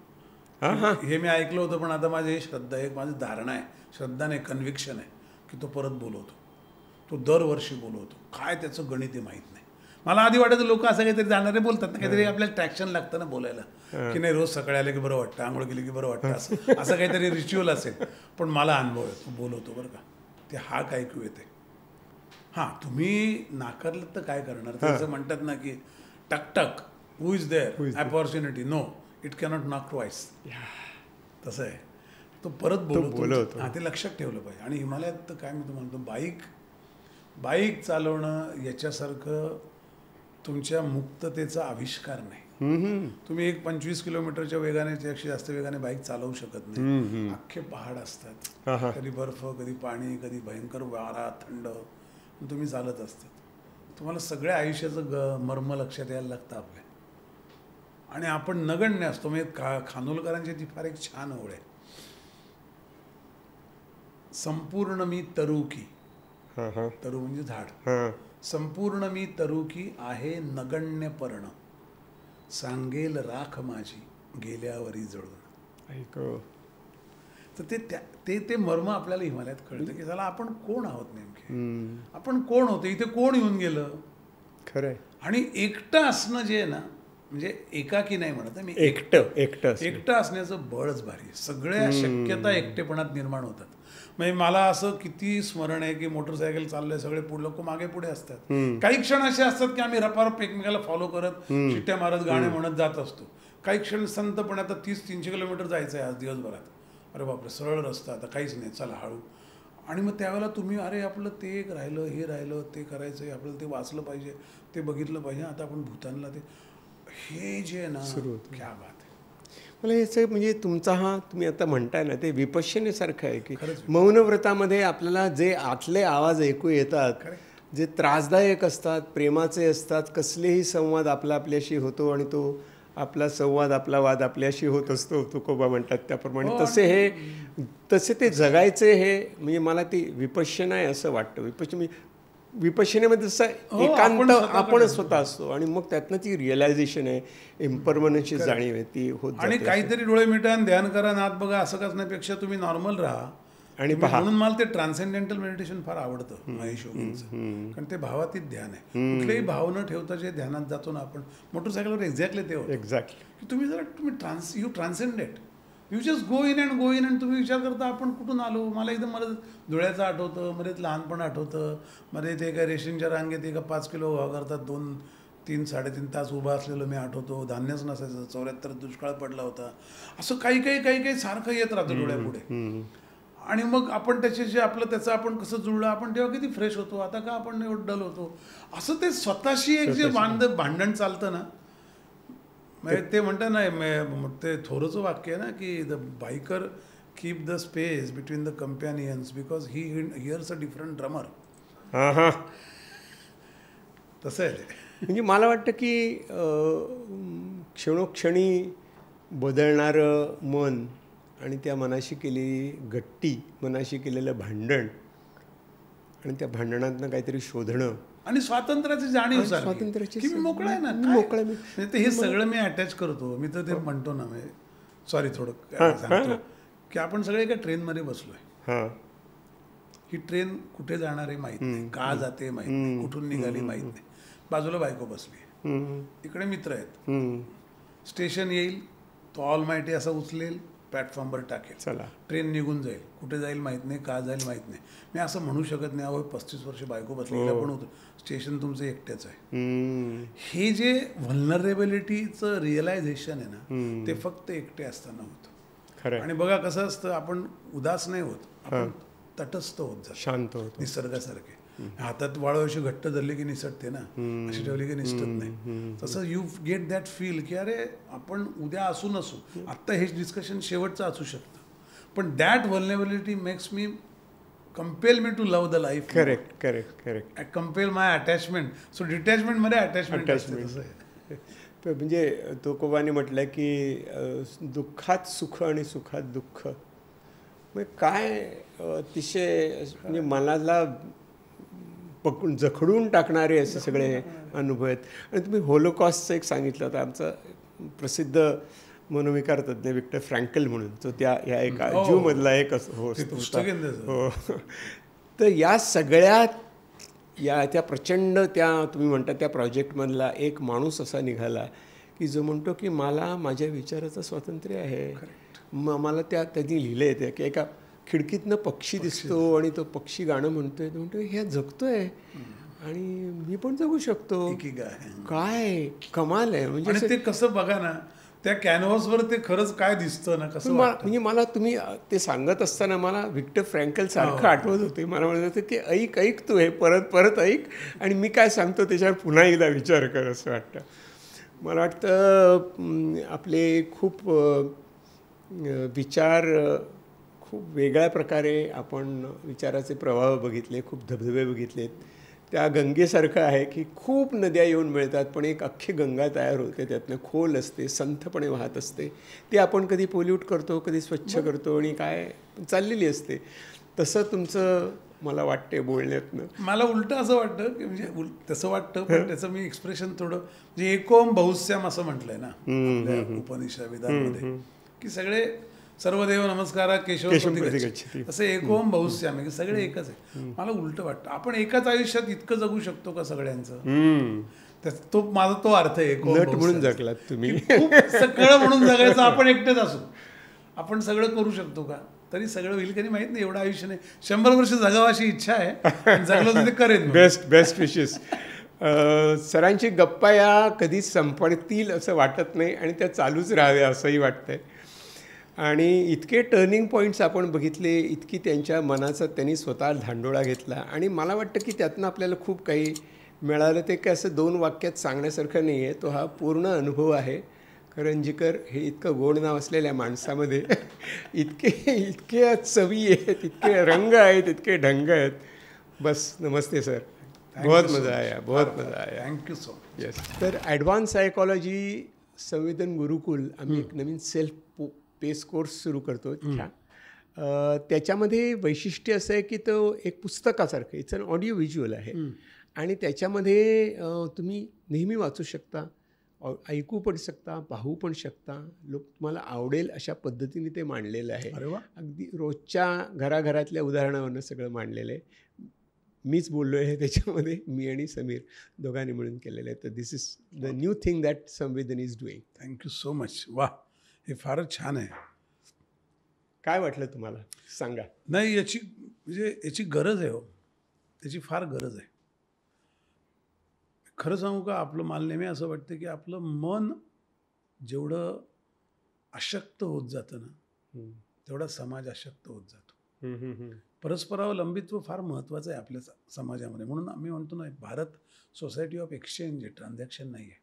हे मी ऐकलं होतं. पण आता माझी श्रद्धा, एक माझी धारणा आहे, श्रद्धा नाही कन्व्हिक्शन आहे, की तो परत बोलवतो. तो दरवर्षी बोलवतो. काय त्याचं गणित आहे माहीत नाही. मला आधी वाटायचं लोक असं काहीतरी जाणारे बोलतात ना, काहीतरी आपल्याला ट्रॅक्शन लागतं ना बोलायला, की नाही रोज सकाळी आले की बरं वाटतं, आंघोळ केली की बरं वाटतं, असं काहीतरी रिच्युअल असेल. पण मला अनुभव आहे, तो बोलवतो बरं का. ते हाक ऐकू येते. तुम्ही नाकारलं तर काय करणार? तसं म्हणतात ना की टक who is there opportunity, no it cannot knock twice. तसं आहे. तो परत बोलवतो. ते लक्षात ठेवलं पाहिजे. आणि हिमालयात तर काय मी तुम्हाला म्हणतो, बाईक चालवणं याच्यासारखं तुमच्या मुक्ततेचा आविष्कार नाही. तुम्ही एक 25 किलोमीटरच्या वेगाने, त्यापेक्षा जास्त वेगाने बाईक चालवू शकत नाही. अख्खे पहाड असतात, कधी बर्फ, कधी पाणी, कधी भयंकर वारा, थंड, तुम्ही चालत असतात. तुम्हाला सगळ्या आयुष्याचं मर्म लक्षात यायला लागतं आपल्या. आणि आपण नगण्य असतो. म्हणजे खानोलकरांची ती फार एक छान ओळ आहे. संपूर्ण मी तरू की, तरू म्हणजे झाड, संपूर्ण मी तरू की आहे नगण्य पर्ण, सांगेल राख माझी गेल्यावरी जळून. तर ते मर्म आपल्याला हिमालयात कळतं की झाला आपण कोण आहोत नेमके, आपण कोण होतो, इथे कोण येऊन गेलं. खरंय. आणि एकटं असणं जे आहे ना, म्हणजे एकाकी नाही म्हणत मी, एकटं असण्याचं बळच भारी. सगळ्या शक्यता एकटेपणात निर्माण होतात. म्हणजे मला असं किती स्मरण आहे की मोटरसायकल चाललंय, सगळे लोक मागे पुढे असतात. काही क्षण असे असतात की आम्ही रपारप एकमेकाला फॉलो करत, शिट्ट्या मारत, गाणे म्हणत जात असतो. काही क्षण संतपणे आता 30-300 किलोमीटर जायचं आहे आज दिवसभरात, अरे बापरे सरळ रस्ता, आता काहीच नाही, चला हळू. आणि मग त्यावेळेला तुम्ही अरे आपलं ते एक राहिलं, हे राहिलं, ते करायचं आहे, आपल्याला ते वाचलं पाहिजे, ते बघितलं पाहिजे, आता आपण भूतानला ते, हे जे ना क्या बात आहे. मला याचं म्हणजे तुमचा हा तुम्ही आता म्हणताय ना ते विपश्यनेसारखं आहे की मौनव्रतामध्ये आपल्याला जे आतले आवाज ऐकू येतात, जे त्रासदायक असतात, प्रेमाचे असतात, कसलेही संवाद आपला आपल्याशी होतो आणि तो आपला संवाद, आपला वाद आपल्याशी होत असतो, तुकोबा म्हणतात त्याप्रमाणे. तसे ते जगायचे हे म्हणजे मला ती विपश्यना आहे असं वाटतं. विपश्यनेमध्ये जसं एकांत आपण स्वतः असतो आणि मग त्यातनं ती रिअलायझेशन आहे, इम्परमनन्सची जाणीव आहे, ती होत जाते. आणि काहीतरी डोळे मिटा, ध्यान करा, नात बघा, असं करण्यापेक्षा तुम्ही नॉर्मल राहा आणि पहा. म्हणून मला ते ट्रान्सेंडेंटल मेडिटेशन फार आवडतं महेश योगींचं. कारण ते भावातीत ध्यान आहे. कुठलेही भाव न ठेवता जे ध्यानात जातो ना आपण, मोटरसायकलवर एक्झॅक्टली ते होतं. एक्झॅक्टली. तुम्ही जरा you transcendent, you just go in and तुम्ही विचार करता आपण कुठून आलो. मला एकदम मला धुळ्याचं आठवतं, मध्ये लहानपण आठवतं, मध्ये ते काय रेशनच्या रांगेत एका 5 किलो व्हाव करतात 2-3-3.5 तास उभा असलेलं मी आठवतो. धान्यच नसायचं, 74 दुष्काळ पडला होता. असं काही सारखं येत राहतं डोळ्यापुढे. आणि मग आपण त्याच्याशी त्याचं आपण कसं जुळलं, आपण तेव्हा किती फ्रेश होतो, आता का आपण एवढं डल होतो. असं ते स्वतःशी एक जे भांडण चालतं ना, ते म्हणतात ना, ते थोरंचं वाक्य आहे ना की the biker keep the space between the companions because he hears a different drummer. तसं आहे ते. म्हणजे मला वाटतं की क्षणोक्षणी बदलणारं मन आणि त्या मनाशी केलेली गट्टी, मनाशी केलेलं भांडण आणि त्या भांडणातनं काहीतरी शोधणं आणि स्वातंत्र्याची जाणीव, स्वातंत्र्याची की मी मोकळा आहे ना, मोकळा मी. हे सगळं मी अटॅच करतो. मी तर ते म्हणतो ना, सॉरी थोडं सांगतो की आपण सगळे एका ट्रेनमध्ये बसलोय. ही ट्रेन कुठे जाणार आहे माहीत नाही, का जाते माहीत नाही, कुठून निघाली माहीत नाही. बाजूला बायको बसली, इकडे मित्र आहेत. स्टेशन येईल, तो ऑल माहिती असं उचलेल, प्लॅटफॉर्मवर टाकेल, चला ट्रेन निघून जाईल, कुठे जाईल माहीत नाही, का जाईल माहीत नाही. मी असं म्हणू शकत नाही, 35 वर्ष बायको बसलेला पण होतं, स्टेशन तुमचं एकट्याच आहे. हे जे व्हल्नरेबिलिटीचं रिअलायझेशन आहे ना, ते फक्त एकटे असताना होतं. आणि बघा कसं असतं, आपण उदास नाही होत, आपण तटस्थ होत जातो, शांत होतो, निसर्गासारखे. हातात वाळू अशी घट्ट धरली की निसटते ना, अशी ठेवली की निसटत नाही. तसं यू गेट दॅट फील की अरे आपण उद्या असू नसू, आत्ता हे डिस्कशन शेवटचं असू शकतं, पण that vulnerability makes me compel me to love the life. Correct. Compel my attachment. So डिटॅचमेंटमध्ये अटॅचमेंट. म्हणजे तुकोबांनी म्हटलं की दुःखात सुख आणि सुखात दुःख. म्हणजे काय अतिशय म्हणजे मनाला पकडून जखडून टाकणारे असे सगळे अनुभव आहेत. आणि तुम्ही होलोकॉस्टचं एक सांगितलं होतं. आमचा प्रसिद्ध मनोविकार तज्ज्ञ विक्टर फ्रँकल म्हणून, तो ह्या एका ज्यूमधला एक होता. हो. तर या सगळ्या त्या प्रचंड तुम्ही म्हणता त्या प्रोजेक्टमधला एक माणूस असा निघाला की जो म्हणतो की मला माझ्या विचाराचं स्वातंत्र्य आहे. मला त्यांनी लिहिलं आहे की एका खिडकीतनं पक्षी दिसतो आणि तो पक्षी गाणं म्हणतोय, तो म्हणतो ह्या जगतोय आणि मी पण जगू शकतो. काय कमाल आहे. म्हणजे ते कसं बघा ना, त्या कॅनव्हासवर ते खरंच काय दिसतं ना, कसं म्हणजे मला तुम्ही ते सांगत असताना मला विक्टर फ्रँकल सारखं आठवत होते. मला म्हणत होतं की ऐक तू हे परत ऐक आणि मी काय सांगतो त्याच्यावर पुन्हा एकदा विचार कर, असं वाटतं. मला वाटतं आपले खूप विचार खूप वेगळ्या प्रकारे आपण विचाराचे प्रवाह बघितले, खूप धबधबे बघितलेत. त्या गंगेसारखं आहे की खूप नद्या येऊन मिळतात, पण एक अख्खी गंगा तयार होते, त्यातनं खोल असते, संथपणे वाहत असते. ते आपण कधी पोल्यूट करतो, कधी स्वच्छ करतो आणि काय चाललेली असते. तसं तुमचं मला वाटते बोलण्यातनं. मला उलटं असं वाटतं की म्हणजे तसं वाटतं, पण त्याचं मी एक्सप्रेशन थोडं म्हणजे एकोम बहुस्याम असं म्हटलंय ना आपल्या उपनिषद वेदांमध्ये, की सगळे सर्वदेव नमस्कारा केशव गच्छति. तसं एकोम बहुस्याम आहे की सगळे एकच आहे. मला उलटं वाटतं आपण एकाच आयुष्यात इतकं जगू शकतो का सगळ्यांचं. तो माझा तो अर्थ आहे एकोम नट म्हणून जगलात तुम्ही. खूप सगळं म्हणून जगायचं. आपण एकटेच असू, आपण सगळं करू शकतो का? तरी सगळं होईल कधी माहित नाही. एवढं आयुष्य नाही. 100 वर्ष जगावं अशी इच्छा आहे, जगलो तर ते करेन. बेस्ट विशेस. सरांची गप्पा या कधीच संपतील असं वाटत नाही आणि त्या चालूच राहाव्या असंही वाटतंय. आणि इतके टर्निंग पॉईंट्स आपण बघितले, इतकी त्यांच्या मनाचा त्यांनी स्वतः धांडोळा घेतला आणि मला वाटतं की त्यातनं आपल्याला खूप काही मिळालं. ते काय असं 2 वाक्यात सांगण्यासारखं नाही आहे. तो हा पूर्ण अनुभव आहे. करंजीकर हे इतकं गोड नाव असलेल्या माणसामध्ये इतके चवी आहेत, इतके रंग आहेत, इतके ढंग आहेत. बस नमस्ते सर. बहुत मजा आया, बहुत मजा आया. Thank you so much. येस. तर ॲडव्हान्स सायकॉलॉजी संवेदन गुरुकुल आम्ही एक नवीन सेल्फ पेस कोर्स सुरू करतो. छान. त्याच्यामध्ये वैशिष्ट्य असं आहे की तो एक पुस्तकासारखं, इट्स अन ऑडिओ व्हिज्युअल आहे आणि त्याच्यामध्ये तुम्ही नेहमी वाचू शकता, ऐकू पण शकता, पाहू पण शकता. तुम्हाला आवडेल अशा पद्धतीने ते मांडलेलं आहे. अगदी रोजच्या घराघरातल्या उदाहरणावरनं सगळं मांडलेलं आहे. मीच बोललो आहे त्याच्यामध्ये, मी आणि समीर दोघांनी मिळून केलेलं आहे. तर this is the new thing that Samvedan is doing. Thank you so much. वा, हे फारच छान आहे. काय वाटलं तुम्हाला सांगा. नाही, याची गरज आहे हो, त्याची फार गरज आहे. खरं सांगू का, मला नेहमी असं वाटतं की आपलं मन जेवढं अशक्त होत जातं ना, तेवढा समाज अशक्त होत जातो. परस्परावलंबित्व फार महत्त्वाचं आहे आपल्या समाजामध्ये. म्हणून आम्ही म्हणतो ना, भारत सोसायटी ऑफ एक्सचेंज आहे, ट्रान्झॅक्शन नाही आहे.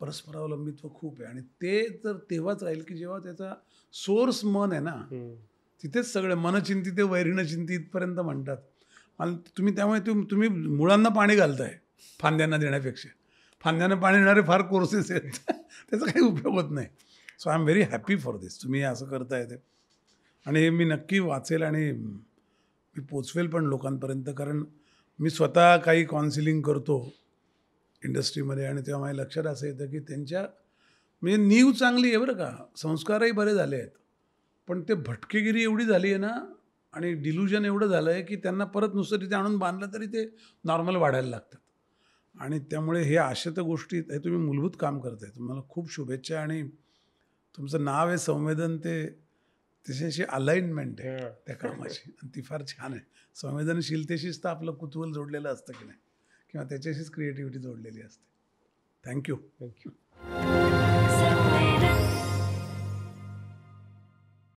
परस्परावलंबित्व खूप आहे आणि ते तर तेव्हाच राहील की जेव्हा त्याचा सोर्स मन आहे ना, तिथेच सगळे मनचिंतिते वैरिण चिंती इथपर्यंत म्हणतात. त्यामुळे तुम्ही मुळांना पाणी घालताय फांद्यांना देण्यापेक्षा. फांद्यांना पाणी देणारे फार कोर्सेस आहेत, त्याचा काही उपयोग होत नाही. So I am very happy for this. तुम्ही असं करताय ते, आणि हे मी नक्की वाचेल आणि मी पोचवेल पण लोकांपर्यंत. कारण मी स्वतः काही काउन्सिलिंग करतो इंडस्ट्रीमध्ये आणि तेव्हा माझ्या लक्षात असं येतं की त्यांच्या म्हणजे नीव चांगली आहे बरं का, संस्कारही बरे झाले आहेत, पण ते भटकेगिरी एवढी झाली आहे ना आणि डिल्युजन एवढं झालं आहे की त्यांना परत नुसतं तिथे आणून बांधलं तरी ते नॉर्मल वाढायला लागतात. आणि त्यामुळे हे अशा तर गोष्टी, हे तुम्ही मूलभूत काम करताय, तुम्हाला खूप शुभेच्छा. आणि तुमचं नाव आहे संवेदन, ते त्याच्याशी अलाइनमेंट आहे त्या कामाची, आणि ती फार छान आहे. संवेदनशीलतेशीच तर आपलं कुतूहल जोडलेलं असतं की नाही, किंवा त्याच्याशीच क्रिएटिव्हिटी जोडलेली असते. थँक्यू.